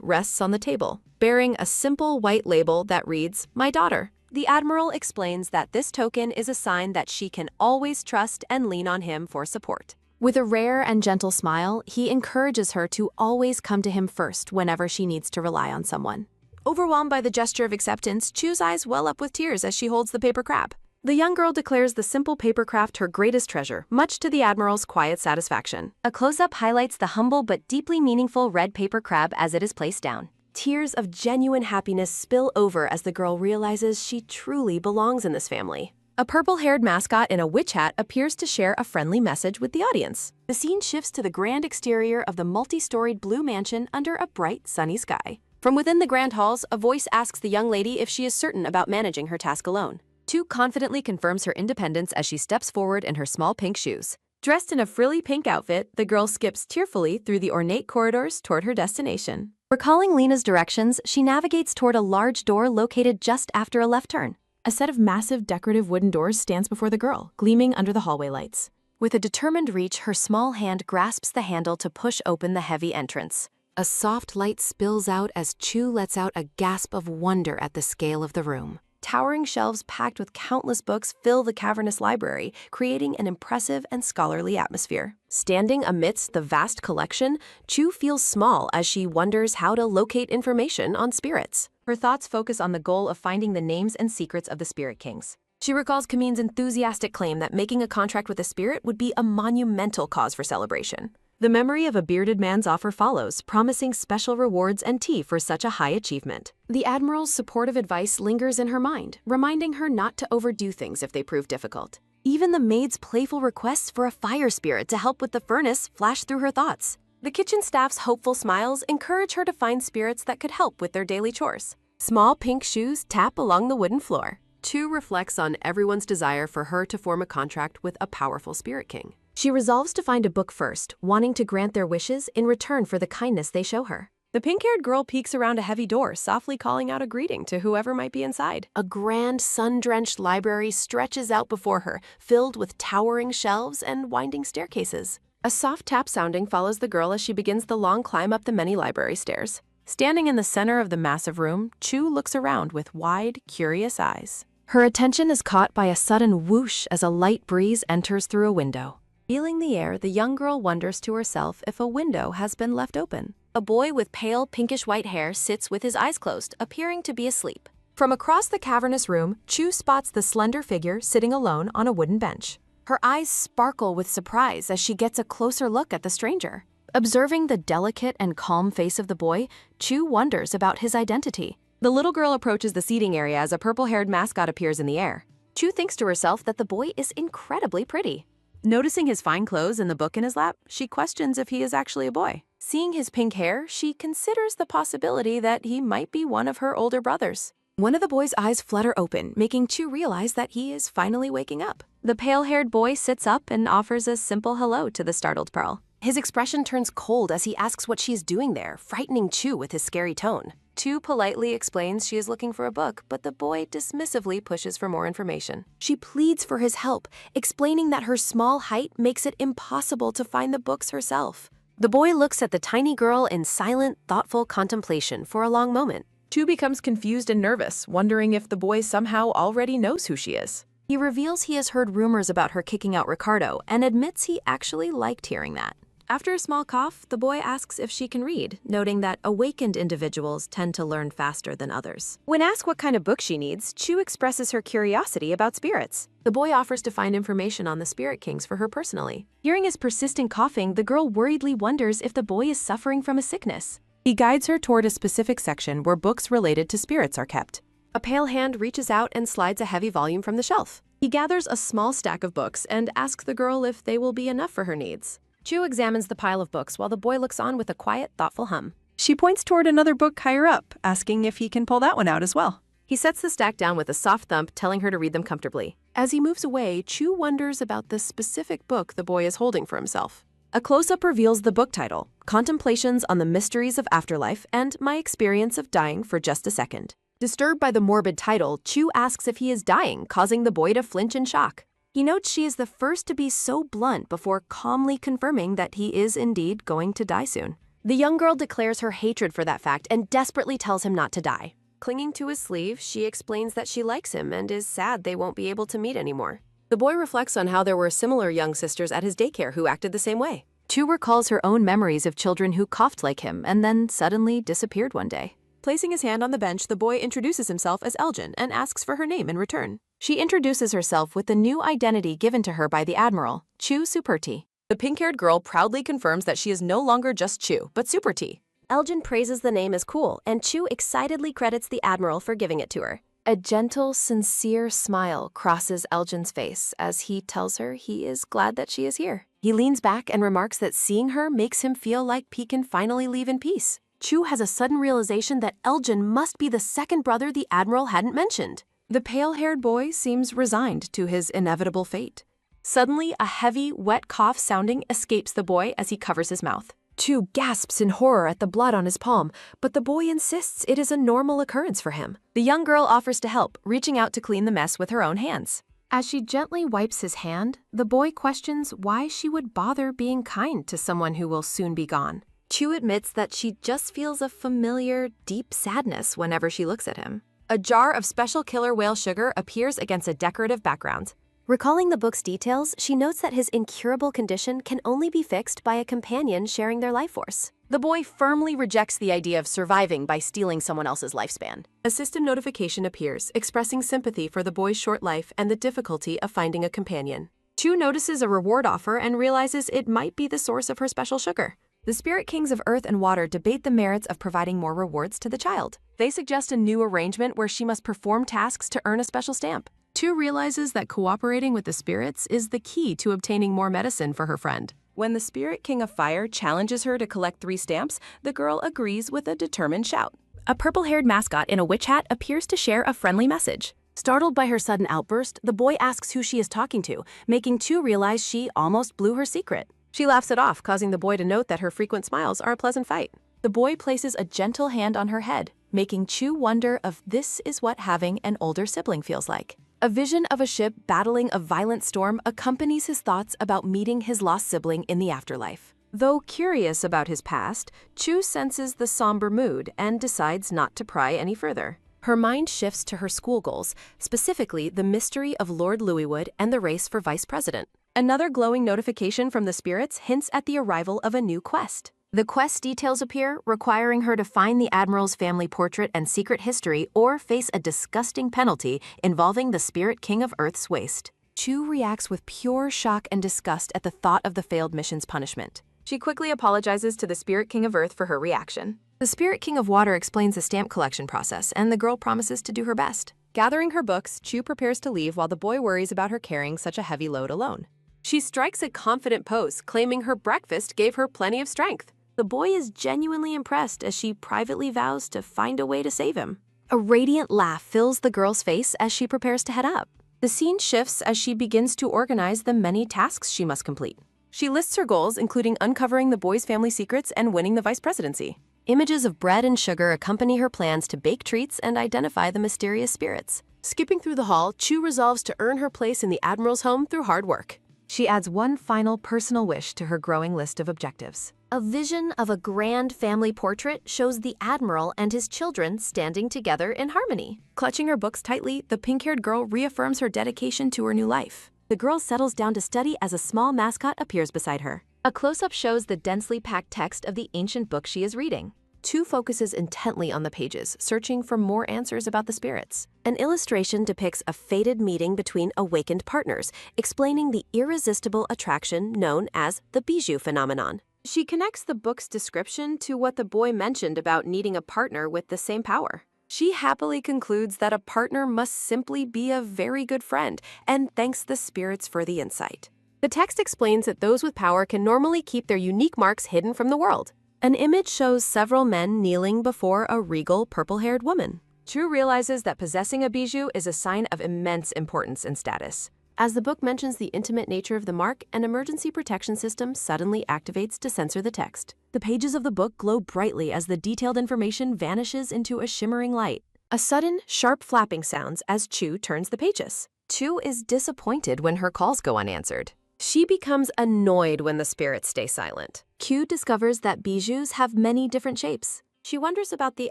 rests on the table, bearing a simple white label that reads, "My daughter." The Admiral explains that this token is a sign that she can always trust and lean on him for support. With a rare and gentle smile, he encourages her to always come to him first whenever she needs to rely on someone. Overwhelmed by the gesture of acceptance, Chu's eyes well up with tears as she holds the paper crab. The young girl declares the simple paper craft her greatest treasure, much to the Admiral's quiet satisfaction. A close-up highlights the humble but deeply meaningful red paper crab as it is placed down. Tears of genuine happiness spill over as the girl realizes she truly belongs in this family. A purple-haired mascot in a witch hat appears to share a friendly message with the audience. The scene shifts to the grand exterior of the multi-storied blue mansion under a bright, sunny sky. From within the grand halls, a voice asks the young lady if she is certain about managing her task alone. Chu confidently confirms her independence as she steps forward in her small pink shoes. Dressed in a frilly pink outfit, the girl skips tearfully through the ornate corridors toward her destination. Recalling Lena's directions, she navigates toward a large door located just after a left turn. A set of massive decorative wooden doors stands before the girl, gleaming under the hallway lights. With a determined reach, her small hand grasps the handle to push open the heavy entrance. A soft light spills out as Chu lets out a gasp of wonder at the scale of the room. Towering shelves packed with countless books fill the cavernous library, creating an impressive and scholarly atmosphere. Standing amidst the vast collection, Chu feels small as she wonders how to locate information on spirits. Her thoughts focus on the goal of finding the names and secrets of the Spirit Kings. She recalls Kamin's enthusiastic claim that making a contract with a spirit would be a monumental cause for celebration. The memory of a bearded man's offer follows, promising special rewards and tea for such a high achievement. The Admiral's supportive advice lingers in her mind, reminding her not to overdo things if they prove difficult. Even the maid's playful requests for a fire spirit to help with the furnace flash through her thoughts. The kitchen staff's hopeful smiles encourage her to find spirits that could help with their daily chores. Small pink shoes tap along the wooden floor. Chu reflects on everyone's desire for her to form a contract with a powerful Spirit King. She resolves to find a book first, wanting to grant their wishes in return for the kindness they show her. The pink-haired girl peeks around a heavy door, softly calling out a greeting to whoever might be inside. A grand, sun-drenched library stretches out before her, filled with towering shelves and winding staircases. A soft tap sounding follows the girl as she begins the long climb up the many library stairs. Standing in the center of the massive room, Chu looks around with wide, curious eyes. Her attention is caught by a sudden whoosh as a light breeze enters through a window. Feeling the air, the young girl wonders to herself if a window has been left open. A boy with pale, pinkish-white hair sits with his eyes closed, appearing to be asleep. From across the cavernous room, Chu spots the slender figure sitting alone on a wooden bench. Her eyes sparkle with surprise as she gets a closer look at the stranger. Observing the delicate and calm face of the boy, Chu wonders about his identity. The little girl approaches the seating area as a purple-haired mascot appears in the air. Chu thinks to herself that the boy is incredibly pretty. Noticing his fine clothes and the book in his lap, she questions if he is actually a boy. Seeing his pink hair, she considers the possibility that he might be one of her older brothers. One of the boy's eyes flutter open, making Chu realize that he is finally waking up. The pale-haired boy sits up and offers a simple hello to the startled Pearl. His expression turns cold as he asks what she is doing there, frightening Chu with his scary tone. Chu politely explains she is looking for a book, but the boy dismissively pushes for more information. She pleads for his help, explaining that her small height makes it impossible to find the books herself. The boy looks at the tiny girl in silent, thoughtful contemplation for a long moment. Chu becomes confused and nervous, wondering if the boy somehow already knows who she is. He reveals he has heard rumors about her kicking out Ricardo and admits he actually liked hearing that. After a small cough, the boy asks if she can read, noting that awakened individuals tend to learn faster than others. When asked what kind of book she needs, Chu expresses her curiosity about spirits. The boy offers to find information on the Spirit Kings for her personally. Hearing his persistent coughing, the girl worriedly wonders if the boy is suffering from a sickness. He guides her toward a specific section where books related to spirits are kept. A pale hand reaches out and slides a heavy volume from the shelf. He gathers a small stack of books and asks the girl if they will be enough for her needs. Chu examines the pile of books while the boy looks on with a quiet, thoughtful hum. She points toward another book higher up, asking if he can pull that one out as well. He sets the stack down with a soft thump, telling her to read them comfortably. As he moves away, Chu wonders about the specific book the boy is holding for himself. A close-up reveals the book title, Contemplations on the Mysteries of Afterlife and My Experience of Dying for Just a Second. Disturbed by the morbid title, Chu asks if he is dying, causing the boy to flinch in shock. He notes she is the first to be so blunt before calmly confirming that he is indeed going to die soon. The young girl declares her hatred for that fact and desperately tells him not to die. Clinging to his sleeve, she explains that she likes him and is sad they won't be able to meet anymore. The boy reflects on how there were similar young sisters at his daycare who acted the same way. Chu recalls her own memories of children who coughed like him and then suddenly disappeared one day. Placing his hand on the bench, the boy introduces himself as Elgin and asks for her name in return. She introduces herself with the new identity given to her by the Admiral, Chu Superti. The pink-haired girl proudly confirms that she is no longer just Chu, but Superti. Elgin praises the name as cool, and Chu excitedly credits the Admiral for giving it to her. A gentle, sincere smile crosses Elgin's face as he tells her he is glad that she is here. He leans back and remarks that seeing her makes him feel like he can finally leave in peace. Chu has a sudden realization that Elgin must be the second brother the Admiral hadn't mentioned. The pale-haired boy seems resigned to his inevitable fate. Suddenly, a heavy, wet cough sounding escapes the boy as he covers his mouth. Chu gasps in horror at the blood on his palm, but the boy insists it is a normal occurrence for him. The young girl offers to help, reaching out to clean the mess with her own hands. As she gently wipes his hand, the boy questions why she would bother being kind to someone who will soon be gone. Chu admits that she just feels a familiar, deep sadness whenever she looks at him. A jar of special killer whale sugar appears against a decorative background. Recalling the book's details, she notes that his incurable condition can only be fixed by a companion sharing their life force. The boy firmly rejects the idea of surviving by stealing someone else's lifespan. A system notification appears, expressing sympathy for the boy's short life and the difficulty of finding a companion. Chu notices a reward offer and realizes it might be the source of her special sugar. The Spirit Kings of Earth and Water debate the merits of providing more rewards to the child. They suggest a new arrangement where she must perform tasks to earn a special stamp. Chu realizes that cooperating with the spirits is the key to obtaining more medicine for her friend. When the Spirit King of Fire challenges her to collect 3 stamps, the girl agrees with a determined shout. A purple-haired mascot in a witch hat appears to share a friendly message. Startled by her sudden outburst, the boy asks who she is talking to, making Chu realize she almost blew her secret. She laughs it off, causing the boy to note that her frequent smiles are a pleasant fight. The boy places a gentle hand on her head, making Chu wonder if this is what having an older sibling feels like. A vision of a ship battling a violent storm accompanies his thoughts about meeting his lost sibling in the afterlife. Though curious about his past, Chu senses the somber mood and decides not to pry any further. Her mind shifts to her school goals, specifically the mystery of Lord Louiswood and the race for vice president. Another glowing notification from the spirits hints at the arrival of a new quest. The quest details appear, requiring her to find the Admiral's family portrait and secret history or face a disgusting penalty involving the Spirit King of Earth's waste. Chu reacts with pure shock and disgust at the thought of the failed mission's punishment. She quickly apologizes to the Spirit King of Earth for her reaction. The Spirit King of Water explains the stamp collection process, and the girl promises to do her best. Gathering her books, Chu prepares to leave while the boy worries about her carrying such a heavy load alone. She strikes a confident pose, claiming her breakfast gave her plenty of strength. The boy is genuinely impressed as she privately vows to find a way to save him. A radiant laugh fills the girl's face as she prepares to head up. The scene shifts as she begins to organize the many tasks she must complete. She lists her goals, including uncovering the boy's family secrets and winning the vice presidency. Images of bread and sugar accompany her plans to bake treats and identify the mysterious spirits. Skipping through the hall, Chu resolves to earn her place in the Admiral's home through hard work. She adds one final personal wish to her growing list of objectives. A vision of a grand family portrait shows the Admiral and his children standing together in harmony. Clutching her books tightly, the pink-haired girl reaffirms her dedication to her new life. The girl settles down to study as a small mascot appears beside her. A close-up shows the densely packed text of the ancient book she is reading. Chu focuses intently on the pages, searching for more answers about the spirits. An illustration depicts a fated meeting between awakened partners, explaining the irresistible attraction known as the bijou phenomenon. She connects the book's description to what the boy mentioned about needing a partner with the same power. She happily concludes that a partner must simply be a very good friend and thanks the spirits for the insight. The text explains that those with power can normally keep their unique marks hidden from the world. An image shows several men kneeling before a regal purple-haired woman. Chu realizes that possessing a bijou is a sign of immense importance and status. As the book mentions the intimate nature of the mark, an emergency protection system suddenly activates to censor the text. The pages of the book glow brightly as the detailed information vanishes into a shimmering light. A sudden, sharp flapping sounds as Chu turns the pages. Chu is disappointed when her calls go unanswered. She becomes annoyed when the spirits stay silent. Q discovers that bijous have many different shapes. She wonders about the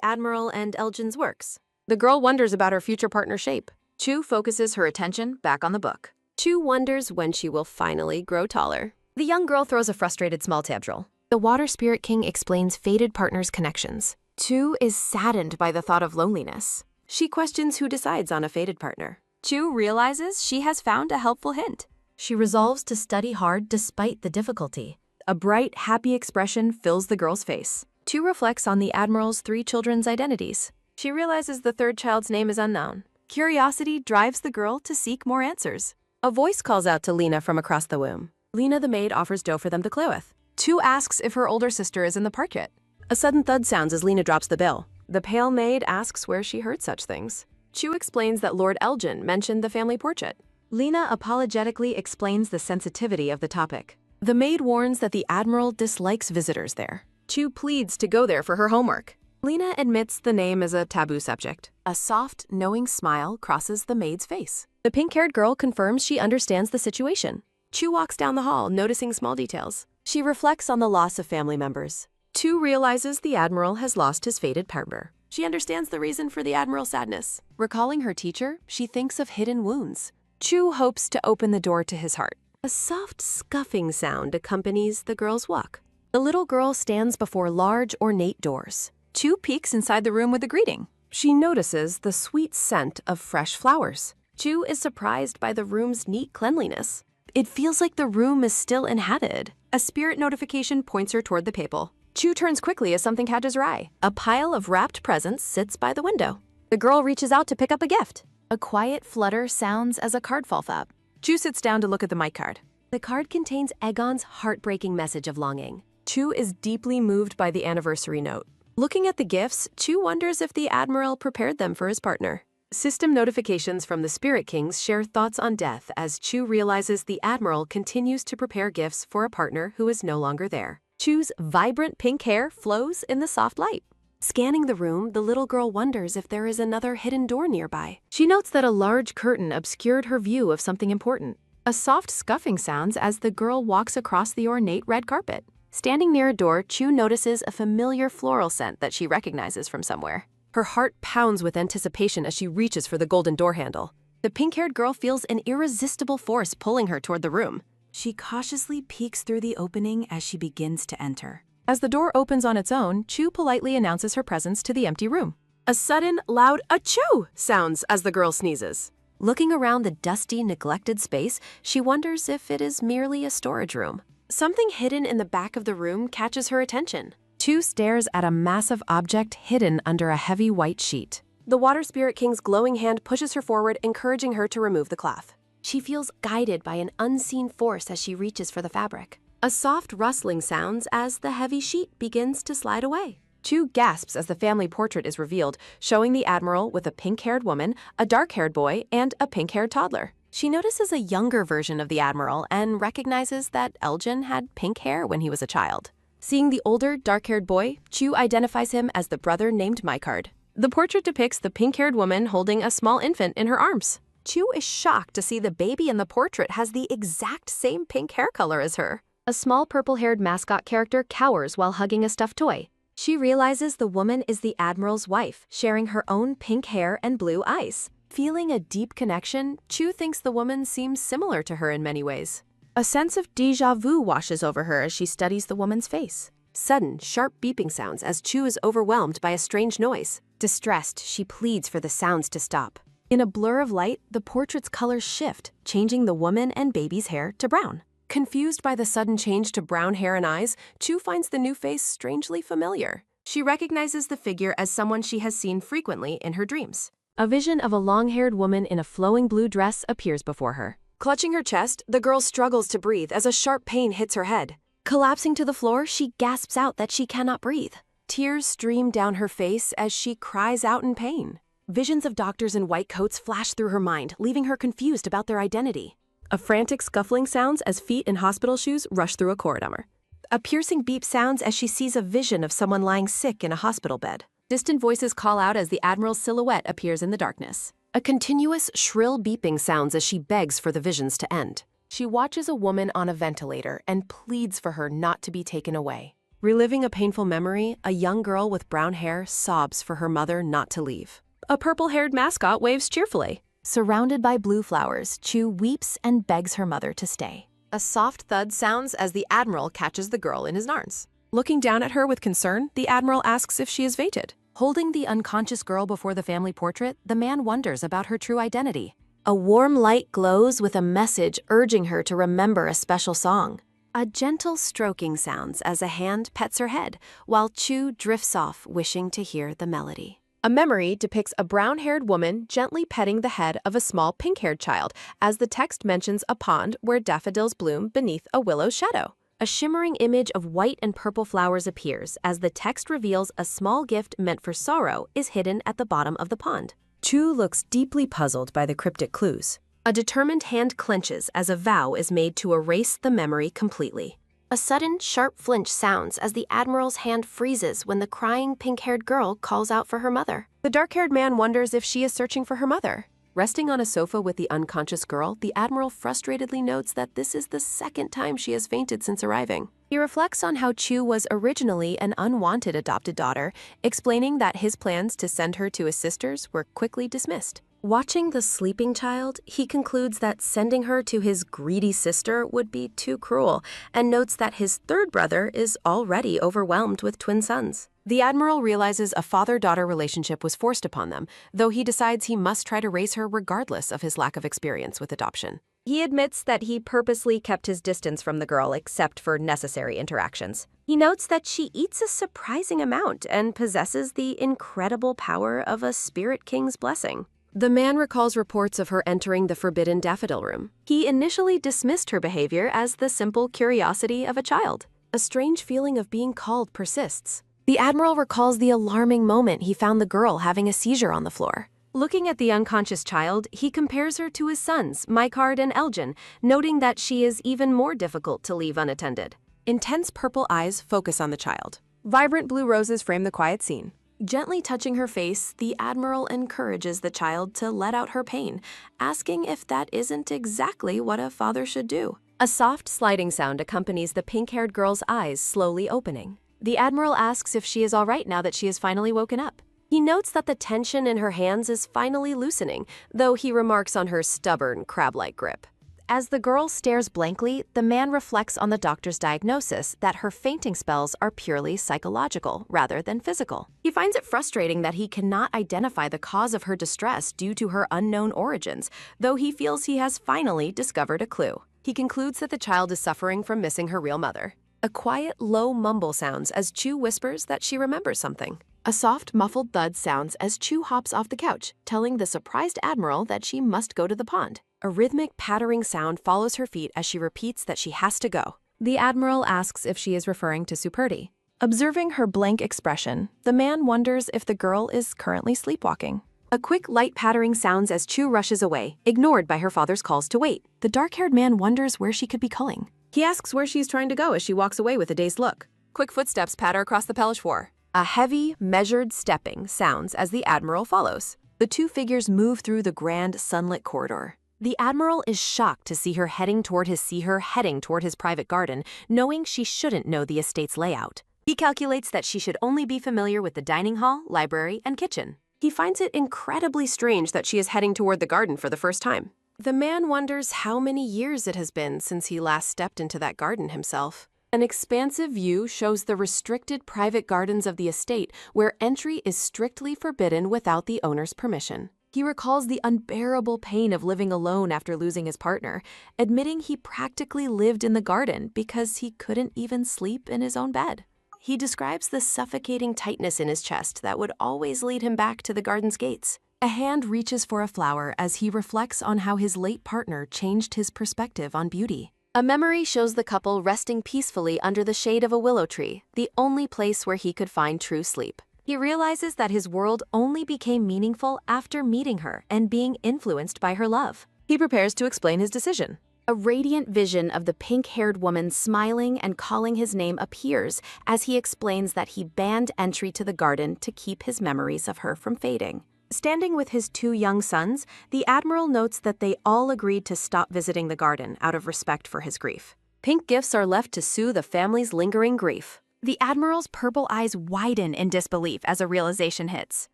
Admiral and Elgin's works. The girl wonders about her future partner's shape. Chu focuses her attention back on the book. Chu wonders when she will finally grow taller. The young girl throws a frustrated small tantrum. The Water Spirit King explains fated partners' connections. Chu is saddened by the thought of loneliness. She questions who decides on a fated partner. Chu realizes she has found a helpful hint. She resolves to study hard despite the difficulty. A bright, happy expression fills the girl's face. Chu reflects on the Admiral's 3 children's identities. She realizes the 3rd child's name is unknown. Curiosity drives the girl to seek more answers. A voice calls out to Lena from across the room. Lena the maid offers dough for them to play with. Chu asks if her older sister is in the park yet. A sudden thud sounds as Lena drops the bill. The pale maid asks where she heard such things. Chu explains that Lord Elgin mentioned the family portrait. Lena apologetically explains the sensitivity of the topic. The maid warns that the Admiral dislikes visitors there. Chu pleads to go there for her homework. Lena admits the name is a taboo subject. A soft, knowing smile crosses the maid's face. The pink-haired girl confirms she understands the situation. Chu walks down the hall, noticing small details. She reflects on the loss of family members. Chu realizes the Admiral has lost his fated partner. She understands the reason for the Admiral's sadness. Recalling her teacher, she thinks of hidden wounds. Chu hopes to open the door to his heart. A soft scuffing sound accompanies the girl's walk. The little girl stands before large, ornate doors. Chu peeks inside the room with a greeting. She notices the sweet scent of fresh flowers. Chu is surprised by the room's neat cleanliness. It feels like the room is still inhabited. A spirit notification points her toward the table. Chu turns quickly as something catches her eye. A pile of wrapped presents sits by the window. The girl reaches out to pick up a gift. A quiet flutter sounds as a card falls up. Chu sits down to look at the mic card. The card contains Egon's heartbreaking message of longing. Chu is deeply moved by the anniversary note. Looking at the gifts, Chu wonders if the Admiral prepared them for his partner. System notifications from the Spirit Kings share thoughts on death as Chu realizes the Admiral continues to prepare gifts for a partner who is no longer there. Chu's vibrant pink hair flows in the soft light. Scanning the room, the little girl wonders if there is another hidden door nearby. She notes that a large curtain obscured her view of something important. A soft scuffing sounds as the girl walks across the ornate red carpet. Standing near a door, Chu notices a familiar floral scent that she recognizes from somewhere. Her heart pounds with anticipation as she reaches for the golden door handle. The pink-haired girl feels an irresistible force pulling her toward the room. She cautiously peeks through the opening as she begins to enter. As the door opens on its own, Chu politely announces her presence to the empty room. A sudden, loud achoo sounds as the girl sneezes. Looking around the dusty, neglected space, she wonders if it is merely a storage room. Something hidden in the back of the room catches her attention. Chu stares at a massive object hidden under a heavy white sheet. The Water Spirit King's glowing hand pushes her forward, encouraging her to remove the cloth. She feels guided by an unseen force as she reaches for the fabric. A soft rustling sounds as the heavy sheet begins to slide away. Chu gasps as the family portrait is revealed, showing the Admiral with a pink-haired woman, a dark-haired boy, and a pink-haired toddler. She notices a younger version of the Admiral and recognizes that Elgin had pink hair when he was a child. Seeing the older, dark-haired boy, Chu identifies him as the brother named Mycard. The portrait depicts the pink-haired woman holding a small infant in her arms. Chu is shocked to see the baby in the portrait has the exact same pink hair color as her. A small purple-haired mascot character cowers while hugging a stuffed toy. She realizes the woman is the Admiral's wife, sharing her own pink hair and blue eyes. Feeling a deep connection, Chu thinks the woman seems similar to her in many ways. A sense of déjà vu washes over her as she studies the woman's face. Sudden, sharp beeping sounds as Chu is overwhelmed by a strange noise. Distressed, she pleads for the sounds to stop. In a blur of light, the portrait's colors shift, changing the woman and baby's hair to brown. Confused by the sudden change to brown hair and eyes, Chu finds the new face strangely familiar. She recognizes the figure as someone she has seen frequently in her dreams. A vision of a long-haired woman in a flowing blue dress appears before her. Clutching her chest, the girl struggles to breathe as a sharp pain hits her head. Collapsing to the floor, she gasps out that she cannot breathe. Tears stream down her face as she cries out in pain. Visions of doctors in white coats flash through her mind, leaving her confused about their identity. A frantic scuffling sounds as feet in hospital shoes rush through a corridor. A piercing beep sounds as she sees a vision of someone lying sick in a hospital bed. Distant voices call out as the Admiral's silhouette appears in the darkness. A continuous, shrill beeping sounds as she begs for the visions to end. She watches a woman on a ventilator and pleads for her not to be taken away. Reliving a painful memory, a young girl with brown hair sobs for her mother not to leave. A purple-haired mascot waves cheerfully. Surrounded by blue flowers, Chu weeps and begs her mother to stay. A soft thud sounds as the Admiral catches the girl in his arms. Looking down at her with concern, the Admiral asks if she is fainted. Holding the unconscious girl before the family portrait, the man wonders about her true identity. A warm light glows with a message urging her to remember a special song. A gentle stroking sounds as a hand pets her head, while Chu drifts off, wishing to hear the melody. A memory depicts a brown-haired woman gently petting the head of a small pink-haired child, as the text mentions a pond where daffodils bloom beneath a willow's shadow. A shimmering image of white and purple flowers appears as the text reveals a small gift meant for sorrow is hidden at the bottom of the pond. Chu looks deeply puzzled by the cryptic clues. A determined hand clenches as a vow is made to erase the memory completely. A sudden, sharp flinch sounds as the Admiral's hand freezes when the crying pink-haired girl calls out for her mother. The dark-haired man wonders if she is searching for her mother. Resting on a sofa with the unconscious girl, the Admiral frustratedly notes that this is the second time she has fainted since arriving. He reflects on how Chu was originally an unwanted adopted daughter, explaining that his plans to send her to his sisters were quickly dismissed. Watching the sleeping child, he concludes that sending her to his greedy sister would be too cruel, and notes that his third brother is already overwhelmed with twin sons. The Admiral realizes a father-daughter relationship was forced upon them, though he decides he must try to raise her regardless of his lack of experience with adoption. He admits that he purposely kept his distance from the girl except for necessary interactions. He notes that she eats a surprising amount and possesses the incredible power of a spirit king's blessing. The man recalls reports of her entering the forbidden daffodil room. He initially dismissed her behavior as the simple curiosity of a child. A strange feeling of being called persists. The Admiral recalls the alarming moment he found the girl having a seizure on the floor. Looking at the unconscious child, he compares her to his sons, Mykard and Elgin, noting that she is even more difficult to leave unattended. Intense purple eyes focus on the child. Vibrant blue roses frame the quiet scene. Gently touching her face, the Admiral encourages the child to let out her pain, asking if that isn't exactly what a father should do. A soft sliding sound accompanies the pink-haired girl's eyes slowly opening. The Admiral asks if she is all right now that she has finally woken up. He notes that the tension in her hands is finally loosening, though he remarks on her stubborn, crab-like grip. As the girl stares blankly, the man reflects on the doctor's diagnosis that her fainting spells are purely psychological rather than physical. He finds it frustrating that he cannot identify the cause of her distress due to her unknown origins, though he feels he has finally discovered a clue. He concludes that the child is suffering from missing her real mother. A quiet, low mumble sounds as Chu whispers that she remembers something. A soft, muffled thud sounds as Chu hops off the couch, telling the surprised Admiral that she must go to the pond. A rhythmic, pattering sound follows her feet as she repeats that she has to go. The Admiral asks if she is referring to Superdi. Observing her blank expression, the man wonders if the girl is currently sleepwalking. A quick, light pattering sounds as Chu rushes away, ignored by her father's calls to wait. The dark-haired man wonders where she could be culling. He asks where she's trying to go as she walks away with a dazed look. Quick footsteps patter across the palace floor. A heavy, measured stepping sounds as the Admiral follows. The two figures move through the grand, sunlit corridor. The Admiral is shocked to see her heading toward his private garden, knowing she shouldn't know the estate's layout. He calculates that she should only be familiar with the dining hall, library, and kitchen. He finds it incredibly strange that she is heading toward the garden for the first time. The man wonders how many years it has been since he last stepped into that garden himself. An expansive view shows the restricted private gardens of the estate, where entry is strictly forbidden without the owner's permission. He recalls the unbearable pain of living alone after losing his partner, admitting he practically lived in the garden because he couldn't even sleep in his own bed. He describes the suffocating tightness in his chest that would always lead him back to the garden's gates. A hand reaches for a flower as he reflects on how his late partner changed his perspective on beauty. A memory shows the couple resting peacefully under the shade of a willow tree, the only place where he could find true sleep. He realizes that his world only became meaningful after meeting her and being influenced by her love. He prepares to explain his decision. A radiant vision of the pink-haired woman smiling and calling his name appears as he explains that he banned entry to the garden to keep his memories of her from fading. Standing with his 2 young sons, the Admiral notes that they all agreed to stop visiting the garden out of respect for his grief. Pink gifts are left to soothe the family's lingering grief. The Admiral's purple eyes widen in disbelief as a realization hits.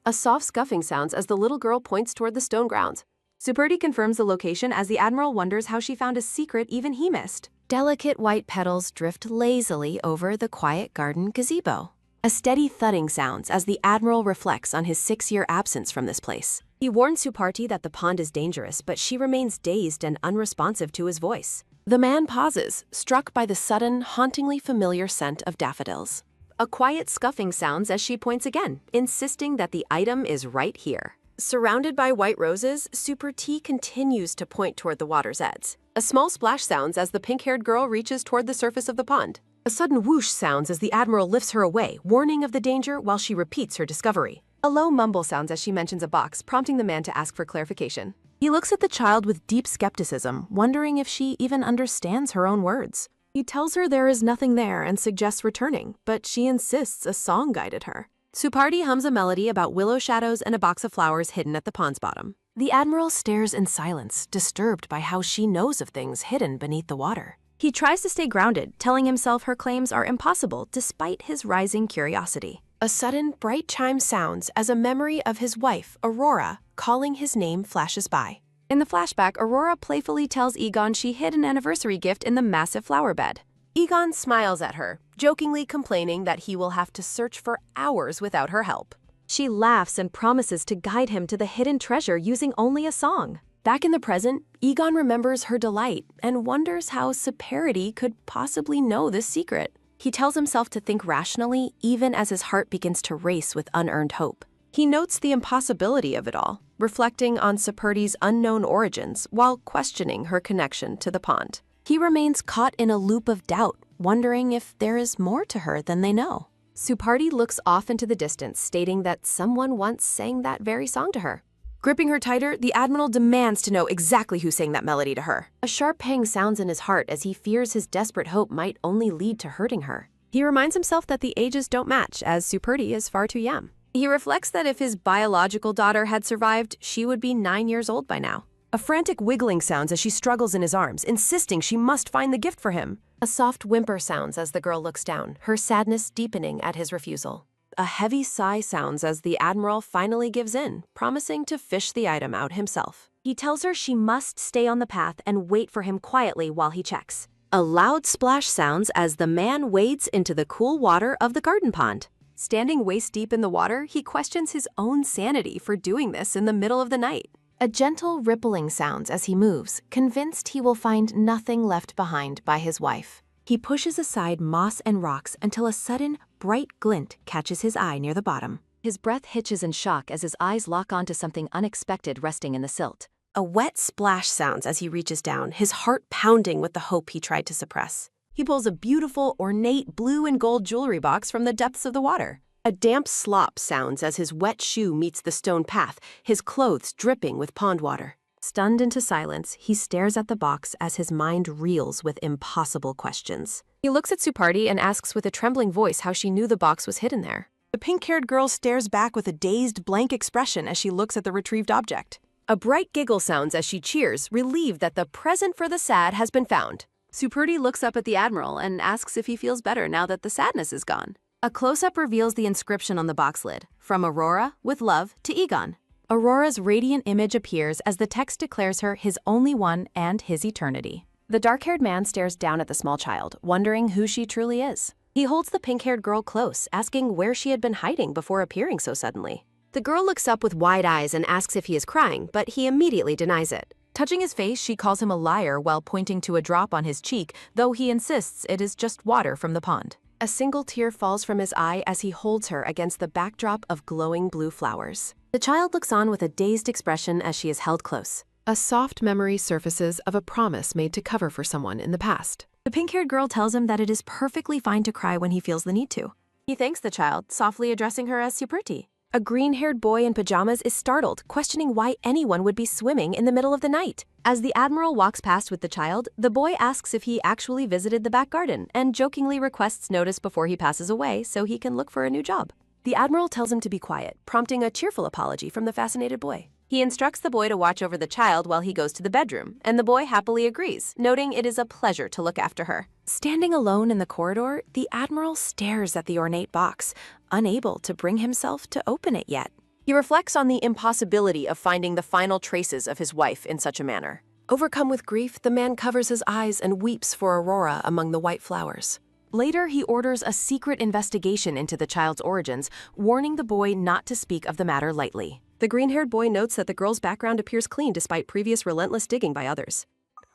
A soft scuffing sounds as the little girl points toward the stone ground. Superti confirms the location as the Admiral wonders how she found a secret even he missed. Delicate white petals drift lazily over the quiet garden gazebo. A steady thudding sounds as the Admiral reflects on his 6-year absence from this place. He warns Suparti that the pond is dangerous, but she remains dazed and unresponsive to his voice. The man pauses, struck by the sudden, hauntingly familiar scent of daffodils. A quiet scuffing sounds as she points again, insisting that the item is right here. Surrounded by white roses, Suparti continues to point toward the water's edge. A small splash sounds as the pink-haired girl reaches toward the surface of the pond. A sudden whoosh sounds as the Admiral lifts her away, warning of the danger while she repeats her discovery. A low mumble sounds as she mentions a box, prompting the man to ask for clarification. He looks at the child with deep skepticism, wondering if she even understands her own words. He tells her there is nothing there and suggests returning, but she insists a song guided her. Suparti hums a melody about willow shadows and a box of flowers hidden at the pond's bottom. The Admiral stares in silence, disturbed by how she knows of things hidden beneath the water. He tries to stay grounded, telling himself her claims are impossible despite his rising curiosity. A sudden, bright chime sounds as a memory of his wife, Aurora, calling his name flashes by. In the flashback, Aurora playfully tells Egon she hid an anniversary gift in the massive flower bed. Egon smiles at her, jokingly complaining that he will have to search for hours without her help. She laughs and promises to guide him to the hidden treasure using only a song. Back in the present, Egon remembers her delight and wonders how Suparti could possibly know this secret. He tells himself to think rationally even as his heart begins to race with unearned hope. He notes the impossibility of it all, reflecting on Suparti's unknown origins while questioning her connection to the pond. He remains caught in a loop of doubt, wondering if there is more to her than they know. Suparti looks off into the distance, stating that someone once sang that very song to her. Gripping her tighter, the Admiral demands to know exactly who sang that melody to her. A sharp pang sounds in his heart as he fears his desperate hope might only lead to hurting her. He reminds himself that the ages don't match, as Suparti is far too young. He reflects that if his biological daughter had survived, she would be 9 years old by now. A frantic wiggling sounds as she struggles in his arms, insisting she must find the gift for him. A soft whimper sounds as the girl looks down, her sadness deepening at his refusal. A heavy sigh sounds as the Admiral finally gives in, promising to fish the item out himself. He tells her she must stay on the path and wait for him quietly while he checks. A loud splash sounds as the man wades into the cool water of the garden pond. Standing waist-deep in the water, he questions his own sanity for doing this in the middle of the night. A gentle rippling sounds as he moves, convinced he will find nothing left behind by his wife. He pushes aside moss and rocks until a sudden, bright glint catches his eye near the bottom. His breath hitches in shock as his eyes lock onto something unexpected resting in the silt. A wet splash sounds as he reaches down, his heart pounding with the hope he tried to suppress. He pulls a beautiful, ornate blue and gold jewelry box from the depths of the water. A damp slop sounds as his wet shoe meets the stone path, his clothes dripping with pond water. Stunned into silence, he stares at the box as his mind reels with impossible questions. He looks at Suparti and asks with a trembling voice how she knew the box was hidden there. The pink-haired girl stares back with a dazed, blank expression as she looks at the retrieved object. A bright giggle sounds as she cheers, relieved that the present for the sad has been found. Suparti looks up at the Admiral and asks if he feels better now that the sadness is gone. A close-up reveals the inscription on the box lid, from Aurora, with love, to Egon. Aurora's radiant image appears as the text declares her his only one and his eternity. The dark-haired man stares down at the small child, wondering who she truly is. He holds the pink-haired girl close, asking where she had been hiding before appearing so suddenly. The girl looks up with wide eyes and asks if he is crying, but he immediately denies it. Touching his face, she calls him a liar while pointing to a drop on his cheek, though he insists it is just water from the pond. A single tear falls from his eye as he holds her against the backdrop of glowing blue flowers. The child looks on with a dazed expression as she is held close. A soft memory surfaces of a promise made to cover for someone in the past. The pink-haired girl tells him that it is perfectly fine to cry when he feels the need to. He thanks the child, softly addressing her as Suparti. A green-haired boy in pajamas is startled, questioning why anyone would be swimming in the middle of the night. As the Admiral walks past with the child, the boy asks if he actually visited the back garden and jokingly requests notice before he passes away so he can look for a new job. The Admiral tells him to be quiet, prompting a cheerful apology from the fascinated boy. He instructs the boy to watch over the child while he goes to the bedroom, and the boy happily agrees, noting it is a pleasure to look after her. Standing alone in the corridor, the Admiral stares at the ornate box, unable to bring himself to open it yet. He reflects on the impossibility of finding the final traces of his wife in such a manner. Overcome with grief, the man covers his eyes and weeps for Aurora among the white flowers. Later, he orders a secret investigation into the child's origins, warning the boy not to speak of the matter lightly. The green-haired boy notes that the girl's background appears clean despite previous relentless digging by others.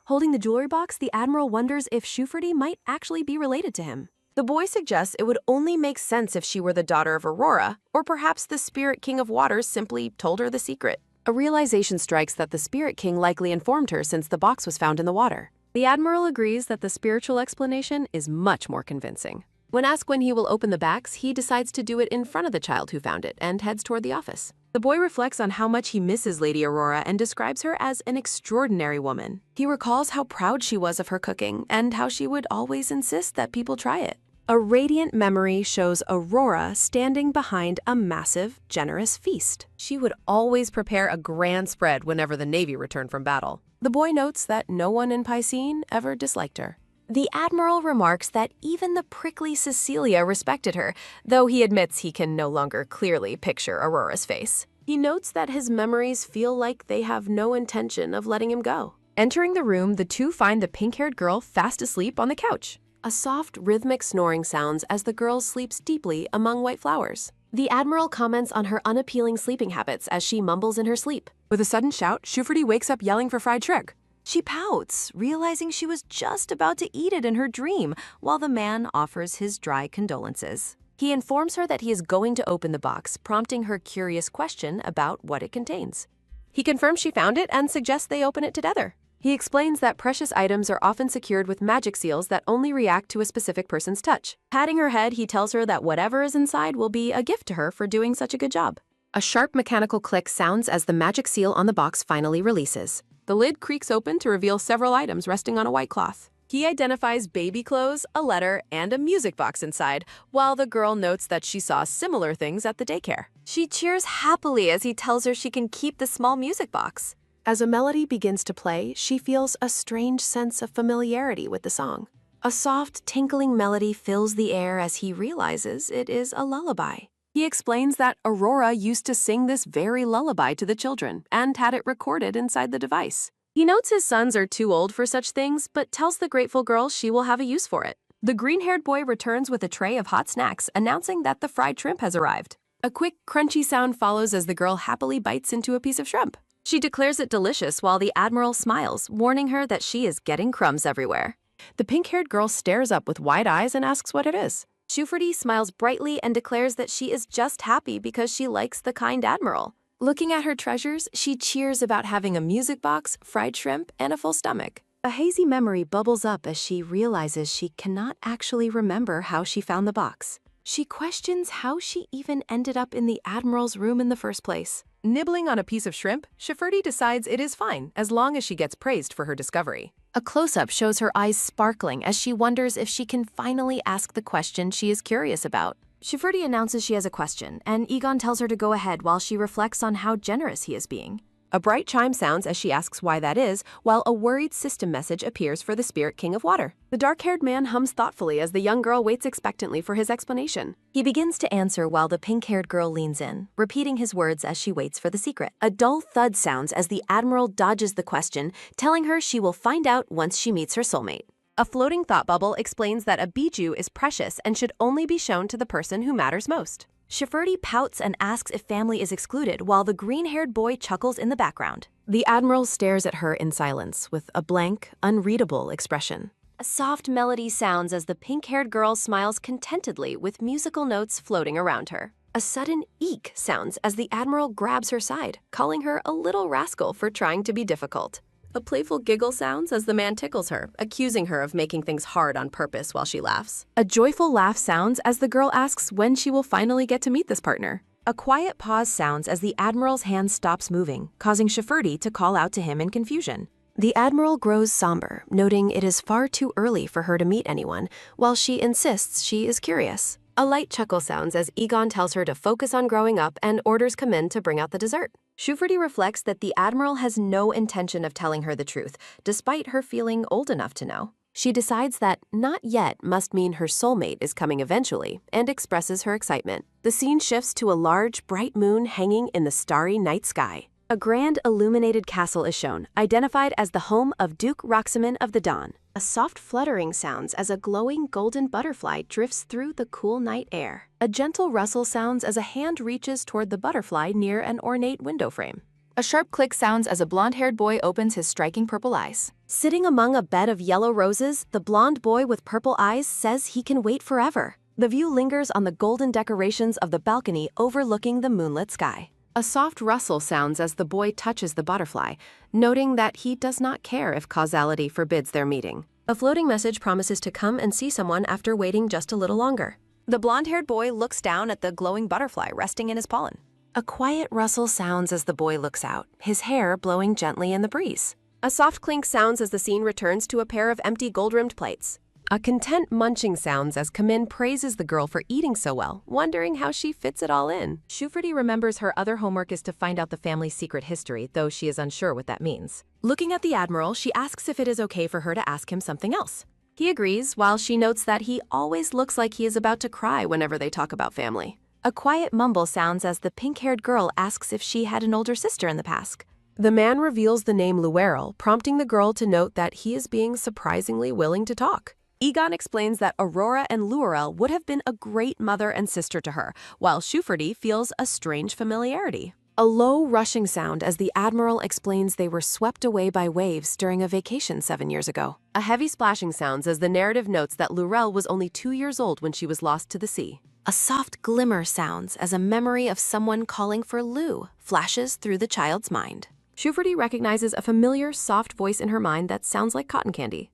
Holding the jewelry box, the Admiral wonders if Shufridi might actually be related to him. The boy suggests it would only make sense if she were the daughter of Aurora, or perhaps the Spirit King of Waters simply told her the secret. A realization strikes that the Spirit King likely informed her since the box was found in the water. The Admiral agrees that the spiritual explanation is much more convincing. When asked when he will open the bags, he decides to do it in front of the child who found it and heads toward the office. The boy reflects on how much he misses Lady Aurora and describes her as an extraordinary woman. He recalls how proud she was of her cooking and how she would always insist that people try it. A radiant memory shows Aurora standing behind a massive, generous feast. She would always prepare a grand spread whenever the Navy returned from battle. The boy notes that no one in Piscine ever disliked her. The Admiral remarks that even the prickly Cecilia respected her, though he admits he can no longer clearly picture Aurora's face. He notes that his memories feel like they have no intention of letting him go. Entering the room, the two find the pink-haired girl fast asleep on the couch. A soft, rhythmic snoring sounds as the girl sleeps deeply among white flowers. The Admiral comments on her unappealing sleeping habits as she mumbles in her sleep. With a sudden shout, Shufridi wakes up yelling for fried shrimp. She pouts, realizing she was just about to eat it in her dream, while the man offers his dry condolences. He informs her that he is going to open the box, prompting her curious question about what it contains. He confirms she found it and suggests they open it together. He explains that precious items are often secured with magic seals that only react to a specific person's touch. Patting her head, he tells her that whatever is inside will be a gift to her for doing such a good job. A sharp mechanical click sounds as the magic seal on the box finally releases. The lid creaks open to reveal several items resting on a white cloth. He identifies baby clothes, a letter, and a music box inside, while the girl notes that she saw similar things at the daycare. She cheers happily as he tells her she can keep the small music box. As a melody begins to play, she feels a strange sense of familiarity with the song. A soft, tinkling melody fills the air as he realizes it is a lullaby. He explains that Aurora used to sing this very lullaby to the children and had it recorded inside the device. He notes his sons are too old for such things, but tells the grateful girl she will have a use for it. The green-haired boy returns with a tray of hot snacks, announcing that the fried shrimp has arrived. A quick, crunchy sound follows as the girl happily bites into a piece of shrimp. She declares it delicious while the Admiral smiles, warning her that she is getting crumbs everywhere. The pink-haired girl stares up with wide eyes and asks what it is. Shufridi smiles brightly and declares that she is just happy because she likes the kind Admiral. Looking at her treasures, she cheers about having a music box, fried shrimp, and a full stomach. A hazy memory bubbles up as she realizes she cannot actually remember how she found the box. She questions how she even ended up in the Admiral's room in the first place. Nibbling on a piece of shrimp, Shufridi decides it is fine as long as she gets praised for her discovery. A close-up shows her eyes sparkling as she wonders if she can finally ask the question she is curious about. Shufridi announces she has a question, and Egon tells her to go ahead while she reflects on how generous he is being. A bright chime sounds as she asks why that is, while a worried system message appears for the Spirit King of Water. The dark-haired man hums thoughtfully as the young girl waits expectantly for his explanation. He begins to answer while the pink-haired girl leans in, repeating his words as she waits for the secret. A dull thud sounds as the Admiral dodges the question, telling her she will find out once she meets her soulmate. A floating thought bubble explains that a bijou is precious and should only be shown to the person who matters most. Shufridi pouts and asks if family is excluded while the green-haired boy chuckles in the background. The Admiral stares at her in silence with a blank, unreadable expression. A soft melody sounds as the pink-haired girl smiles contentedly with musical notes floating around her. A sudden eek sounds as the Admiral grabs her side, calling her a little rascal for trying to be difficult. A playful giggle sounds as the man tickles her, accusing her of making things hard on purpose while she laughs. A joyful laugh sounds as the girl asks when she will finally get to meet this partner. A quiet pause sounds as the Admiral's hand stops moving, causing Shafurdi to call out to him in confusion. The Admiral grows somber, noting it is far too early for her to meet anyone, while she insists she is curious. A light chuckle sounds as Egon tells her to focus on growing up and orders Kamin to bring out the dessert. Shufridi reflects that the Admiral has no intention of telling her the truth, despite her feeling old enough to know. She decides that not yet must mean her soulmate is coming eventually, and expresses her excitement. The scene shifts to a large, bright moon hanging in the starry night sky. A grand illuminated castle is shown, identified as the home of Duke Roxamin of the Dawn. A soft fluttering sounds as a glowing golden butterfly drifts through the cool night air. A gentle rustle sounds as a hand reaches toward the butterfly near an ornate window frame. A sharp click sounds as a blonde-haired boy opens his striking purple eyes. Sitting among a bed of yellow roses, the blonde boy with purple eyes says he can wait forever. The view lingers on the golden decorations of the balcony overlooking the moonlit sky. A soft rustle sounds as the boy touches the butterfly, noting that he does not care if causality forbids their meeting. A floating message promises to come and see someone after waiting just a little longer. The blonde-haired boy looks down at the glowing butterfly resting in his pollen. A quiet rustle sounds as the boy looks out, his hair blowing gently in the breeze. A soft clink sounds as the scene returns to a pair of empty gold-rimmed plates. A content munching sounds as Kamin praises the girl for eating so well, wondering how she fits it all in. Shufridi remembers her other homework is to find out the family's secret history, though she is unsure what that means. Looking at the Admiral, she asks if it is okay for her to ask him something else. He agrees, while she notes that he always looks like he is about to cry whenever they talk about family. A quiet mumble sounds as the pink-haired girl asks if she had an older sister in the past. The man reveals the name Luerl, prompting the girl to note that he is being surprisingly willing to talk. Egon explains that Aurora and Luerl would have been a great mother and sister to her, while Shufridi feels a strange familiarity. A low, rushing sound as the Admiral explains they were swept away by waves during a vacation 7 years ago. A heavy splashing sounds as the narrative notes that Luerl was only 2 years old when she was lost to the sea. A soft glimmer sounds as a memory of someone calling for Lu flashes through the child's mind. Shufridi recognizes a familiar, soft voice in her mind that sounds like cotton candy.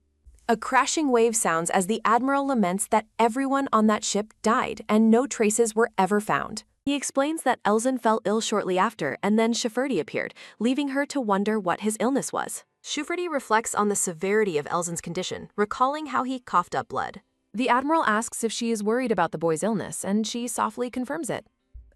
A crashing wave sounds as the Admiral laments that everyone on that ship died and no traces were ever found. He explains that Elzen fell ill shortly after, and then Shufridi appeared, leaving her to wonder what his illness was. Shufridi reflects on the severity of Elzen's condition, recalling how he coughed up blood. The Admiral asks if she is worried about the boy's illness, and she softly confirms it.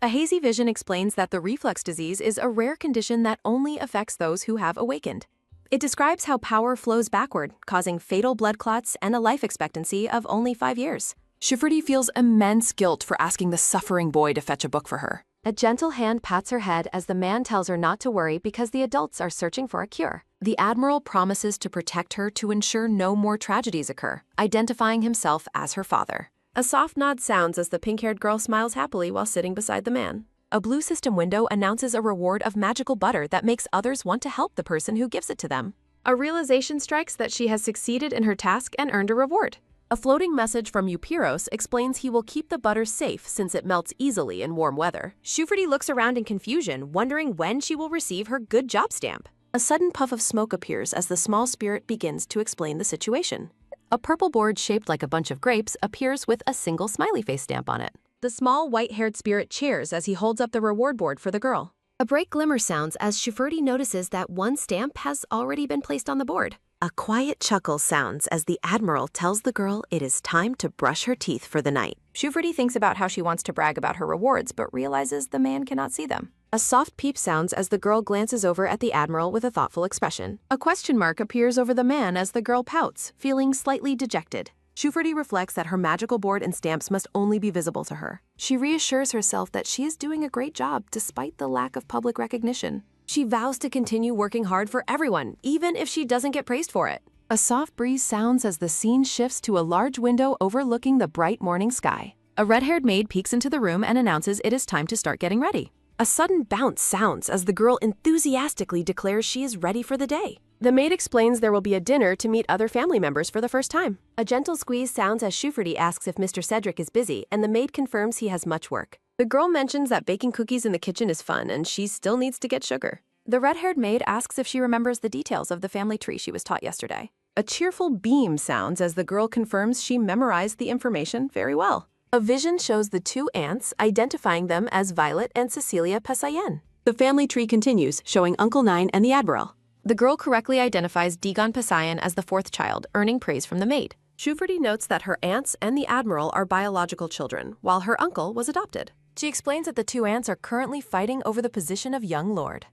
A hazy vision explains that the reflux disease is a rare condition that only affects those who have awakened. It describes how power flows backward, causing fatal blood clots and a life expectancy of only 5 years. Shufridi feels immense guilt for asking the suffering boy to fetch a book for her. A gentle hand pats her head as the man tells her not to worry because the adults are searching for a cure. The Admiral promises to protect her to ensure no more tragedies occur, identifying himself as her father. A soft nod sounds as the pink-haired girl smiles happily while sitting beside the man. A blue system window announces a reward of magical butter that makes others want to help the person who gives it to them. A realization strikes that she has succeeded in her task and earned a reward. A floating message from Eupiros explains he will keep the butter safe since it melts easily in warm weather. Shufridi looks around in confusion, wondering when she will receive her good job stamp. A sudden puff of smoke appears as the small spirit begins to explain the situation. A purple board shaped like a bunch of grapes appears with a single smiley face stamp on it. The small white-haired spirit cheers as he holds up the reward board for the girl. A bright glimmer sounds as Shufridi notices that one stamp has already been placed on the board. A quiet chuckle sounds as the Admiral tells the girl it is time to brush her teeth for the night. Shufridi thinks about how she wants to brag about her rewards, but realizes the man cannot see them. A soft peep sounds as the girl glances over at the Admiral with a thoughtful expression. A question mark appears over the man as the girl pouts, feeling slightly dejected. Shufridi reflects that her magical board and stamps must only be visible to her. She reassures herself that she is doing a great job despite the lack of public recognition. She vows to continue working hard for everyone, even if she doesn't get praised for it. A soft breeze sounds as the scene shifts to a large window overlooking the bright morning sky. A red-haired maid peeks into the room and announces it is time to start getting ready. A sudden bounce sounds as the girl enthusiastically declares she is ready for the day. The maid explains there will be a dinner to meet other family members for the first time. A gentle squeeze sounds as Shufridi asks if Mr. Cedric is busy, and the maid confirms he has much work. The girl mentions that baking cookies in the kitchen is fun, and she still needs to get sugar. The red-haired maid asks if she remembers the details of the family tree she was taught yesterday. A cheerful beam sounds as the girl confirms she memorized the information very well. A vision shows the two aunts, identifying them as Violet and Cecilia Pasayen. The family tree continues, showing Uncle Nine and the Admiral. The girl correctly identifies Dagon Pasayen as the fourth child, earning praise from the maid. Shuferty notes that her aunts and the Admiral are biological children, while her uncle was adopted. She explains that the two aunts are currently fighting over the position of young lord.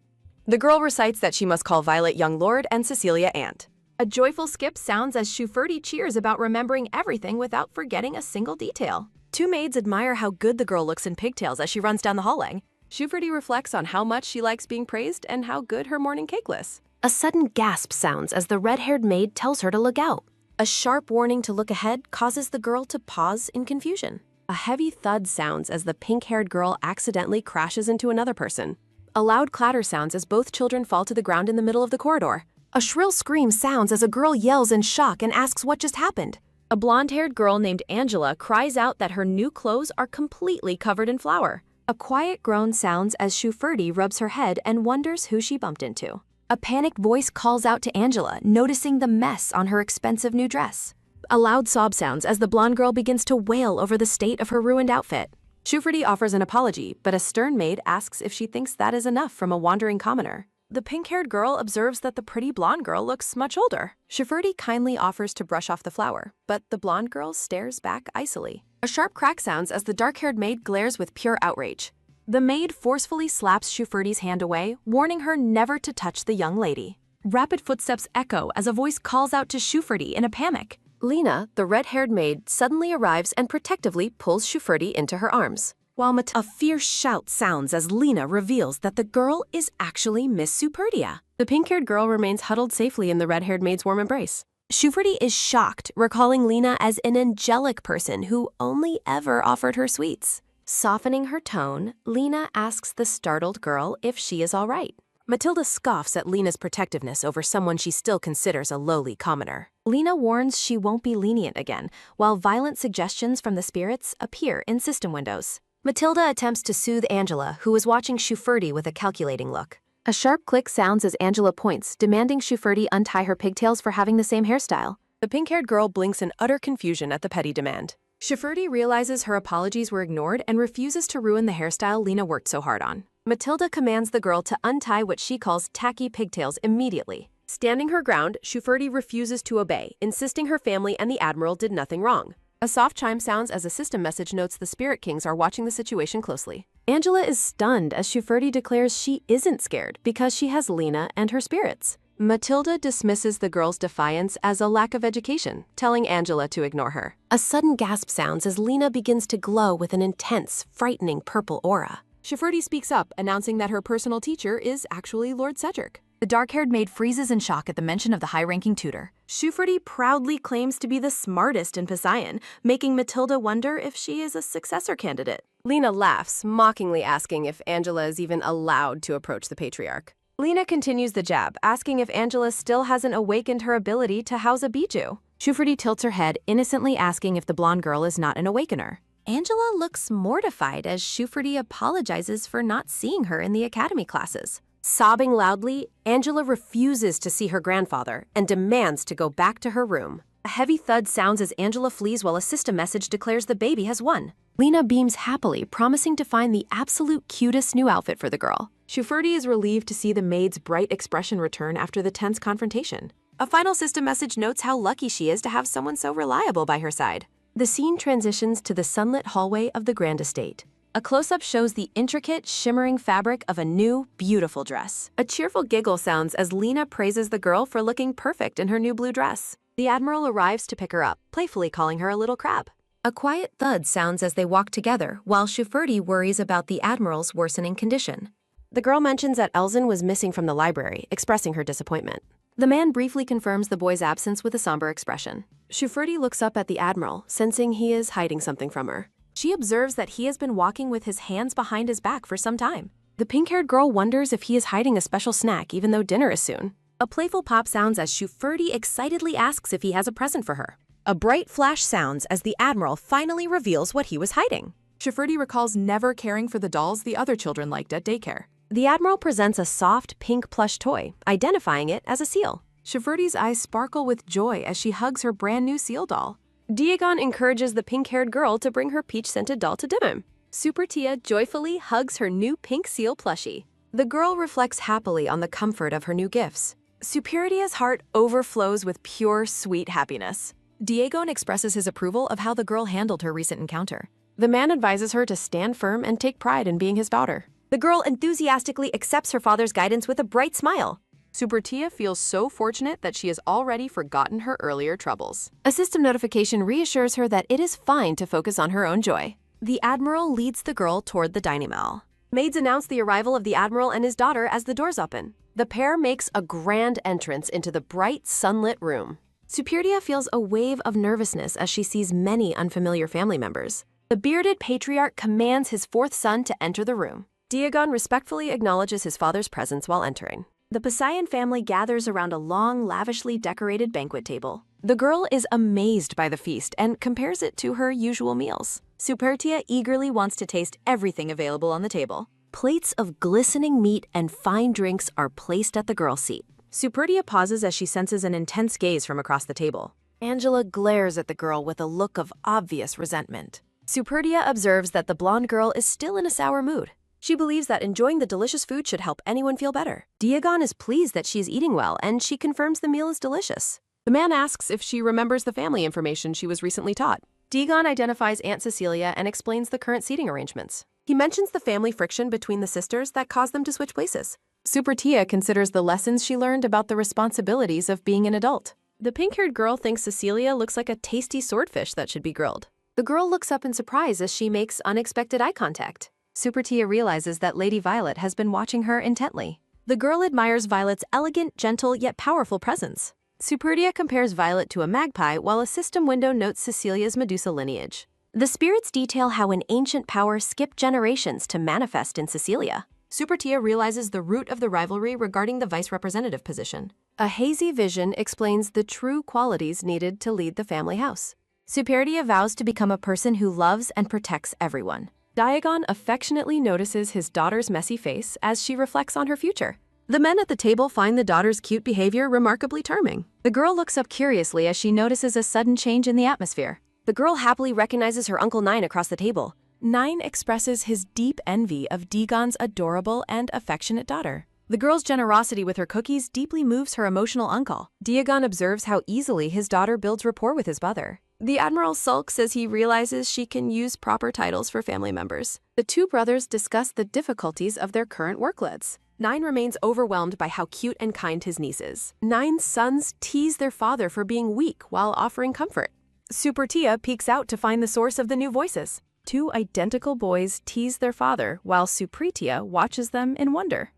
The girl recites that she must call Violet young lord and Cecilia aunt. A joyful skip sounds as Shuferty cheers about remembering everything without forgetting a single detail. Two maids admire how good the girl looks in pigtails as she runs down the hallway. Shuferty reflects on how much she likes being praised and how good her morning cake lists. A sudden gasp sounds as the red-haired maid tells her to look out. A sharp warning to look ahead causes the girl to pause in confusion. A heavy thud sounds as the pink-haired girl accidentally crashes into another person. A loud clatter sounds as both children fall to the ground in the middle of the corridor. A shrill scream sounds as a girl yells in shock and asks what just happened. A blonde-haired girl named Angela cries out that her new clothes are completely covered in flour. A quiet groan sounds as Shuferty rubs her head and wonders who she bumped into. A panicked voice calls out to Angela, noticing the mess on her expensive new dress. A loud sob sounds as the blonde girl begins to wail over the state of her ruined outfit. Shuferty offers an apology, but a stern maid asks if she thinks that is enough from a wandering commoner. The pink-haired girl observes that the pretty blonde girl looks much older. Shuferty kindly offers to brush off the flour, but the blonde girl stares back icily. A sharp crack sounds as the dark-haired maid glares with pure outrage. The maid forcefully slaps Shuferty's hand away, warning her never to touch the young lady. Rapid footsteps echo as a voice calls out to Shuferty in a panic. Lena, the red-haired maid, suddenly arrives and protectively pulls Shuferty into her arms. While a fierce shout sounds as Lena reveals that the girl is actually Miss Superdia. The pink-haired girl remains huddled safely in the red-haired maid's warm embrace. Shuferty is shocked, recalling Lena as an angelic person who only ever offered her sweets. Softening her tone, Lena asks the startled girl if she is all right. Matilda scoffs at Lena's protectiveness over someone she still considers a lowly commoner. Lena warns she won't be lenient again, while violent suggestions from the spirits appear in system windows. Matilda attempts to soothe Angela, who is watching Shuferty with a calculating look. A sharp click sounds as Angela points, demanding Shuferty untie her pigtails for having the same hairstyle. The pink-haired girl blinks in utter confusion at the petty demand. Shuferty realizes her apologies were ignored and refuses to ruin the hairstyle Lena worked so hard on. Matilda commands the girl to untie what she calls tacky pigtails immediately. Standing her ground, Shuferty refuses to obey, insisting her family and the Admiral did nothing wrong. A soft chime sounds as a system message notes the Spirit Kings are watching the situation closely. Angela is stunned as Shuferty declares she isn't scared because she has Lena and her spirits. Matilda dismisses the girl's defiance as a lack of education, telling Angela to ignore her. A sudden gasp sounds as Lena begins to glow with an intense, frightening purple aura. Shuferty speaks up, announcing that her personal teacher is actually Lord Cedric. The dark-haired maid freezes in shock at the mention of the high-ranking tutor. Shuferty proudly claims to be the smartest in Pasayen, making Matilda wonder if she is a successor candidate. Lena laughs, mockingly asking if Angela is even allowed to approach the patriarch. Lena continues the jab, asking if Angela still hasn't awakened her ability to house a bijou. Shuferty tilts her head, innocently asking if the blonde girl is not an awakener. Angela looks mortified as Shuferty apologizes for not seeing her in the academy classes. Sobbing loudly, Angela refuses to see her grandfather and demands to go back to her room. A heavy thud sounds as Angela flees while a system message declares the baby has won. Lena beams happily, promising to find the absolute cutest new outfit for the girl. Shuferty is relieved to see the maid's bright expression return after the tense confrontation. A final system message notes how lucky she is to have someone so reliable by her side. The scene transitions to the sunlit hallway of the Grand Estate. A close-up shows the intricate, shimmering fabric of a new, beautiful dress. A cheerful giggle sounds as Lena praises the girl for looking perfect in her new blue dress. The Admiral arrives to pick her up, playfully calling her a little crab. A quiet thud sounds as they walk together, while Shuferty worries about the Admiral's worsening condition. The girl mentions that Elzen was missing from the library, expressing her disappointment. The man briefly confirms the boy's absence with a somber expression. Shuferty looks up at the Admiral, sensing he is hiding something from her. She observes that he has been walking with his hands behind his back for some time. The pink-haired girl wonders if he is hiding a special snack even though dinner is soon. A playful pop sounds as Shuferty excitedly asks if he has a present for her. A bright flash sounds as the Admiral finally reveals what he was hiding. Shuferty recalls never caring for the dolls the other children liked at daycare. The Admiral presents a soft pink plush toy, identifying it as a seal. Shuferty's eyes sparkle with joy as she hugs her brand new seal doll. Daegon encourages the pink-haired girl to bring her peach-scented doll to dim. Super Tia joyfully hugs her new pink seal plushie. The girl reflects happily on the comfort of her new gifts. Supertia's heart overflows with pure, sweet happiness. Daegon expresses his approval of how the girl handled her recent encounter. The man advises her to stand firm and take pride in being his daughter. The girl enthusiastically accepts her father's guidance with a bright smile. Super Tia feels so fortunate that she has already forgotten her earlier troubles. A system notification reassures her that it is fine to focus on her own joy. The Admiral leads the girl toward the dining hall. Maids announce the arrival of the Admiral and his daughter as the doors open. The pair makes a grand entrance into the bright, sunlit room. Supertia feels a wave of nervousness as she sees many unfamiliar family members. The bearded patriarch commands his fourth son to enter the room. Daegon respectfully acknowledges his father's presence while entering. The Poseidon family gathers around a long, lavishly decorated banquet table. The girl is amazed by the feast and compares it to her usual meals. Supertia eagerly wants to taste everything available on the table. Plates of glistening meat and fine drinks are placed at the girl's seat. Supertia pauses as she senses an intense gaze from across the table. Angela glares at the girl with a look of obvious resentment. Supertia observes that the blonde girl is still in a sour mood. She believes that enjoying the delicious food should help anyone feel better. Daegon is pleased that she is eating well, and she confirms the meal is delicious. The man asks if she remembers the family information she was recently taught. Daegon identifies Aunt Cecilia and explains the current seating arrangements. He mentions the family friction between the sisters that caused them to switch places. Supertia considers the lessons she learned about the responsibilities of being an adult. The pink-haired girl thinks Cecilia looks like a tasty swordfish that should be grilled. The girl looks up in surprise as she makes unexpected eye contact. Supertia realizes that Lady Violet has been watching her intently. The girl admires Violet's elegant, gentle, yet powerful presence. Supertia compares Violet to a magpie while a system window notes Cecilia's Medusa lineage. The spirits detail how an ancient power skipped generations to manifest in Cecilia. Supertia realizes the root of the rivalry regarding the vice representative position. A hazy vision explains the true qualities needed to lead the family house. Supertia vows to become a person who loves and protects everyone. Daegon affectionately notices his daughter's messy face as she reflects on her future. The men at the table find the daughter's cute behavior remarkably charming. The girl looks up curiously as she notices a sudden change in the atmosphere. The girl happily recognizes her Uncle Nine across the table. Nine expresses his deep envy of Daegon's adorable and affectionate daughter. The girl's generosity with her cookies deeply moves her emotional uncle. Daegon observes how easily his daughter builds rapport with his mother. The Admiral sulks as he realizes she can use proper titles for family members. The two brothers discuss the difficulties of their current workloads. Nine remains overwhelmed by how cute and kind his niece is. Nine's sons tease their father for being weak while offering comfort. Supertia peeks out to find the source of the new voices. Two identical boys tease their father while Supertia watches them in wonder.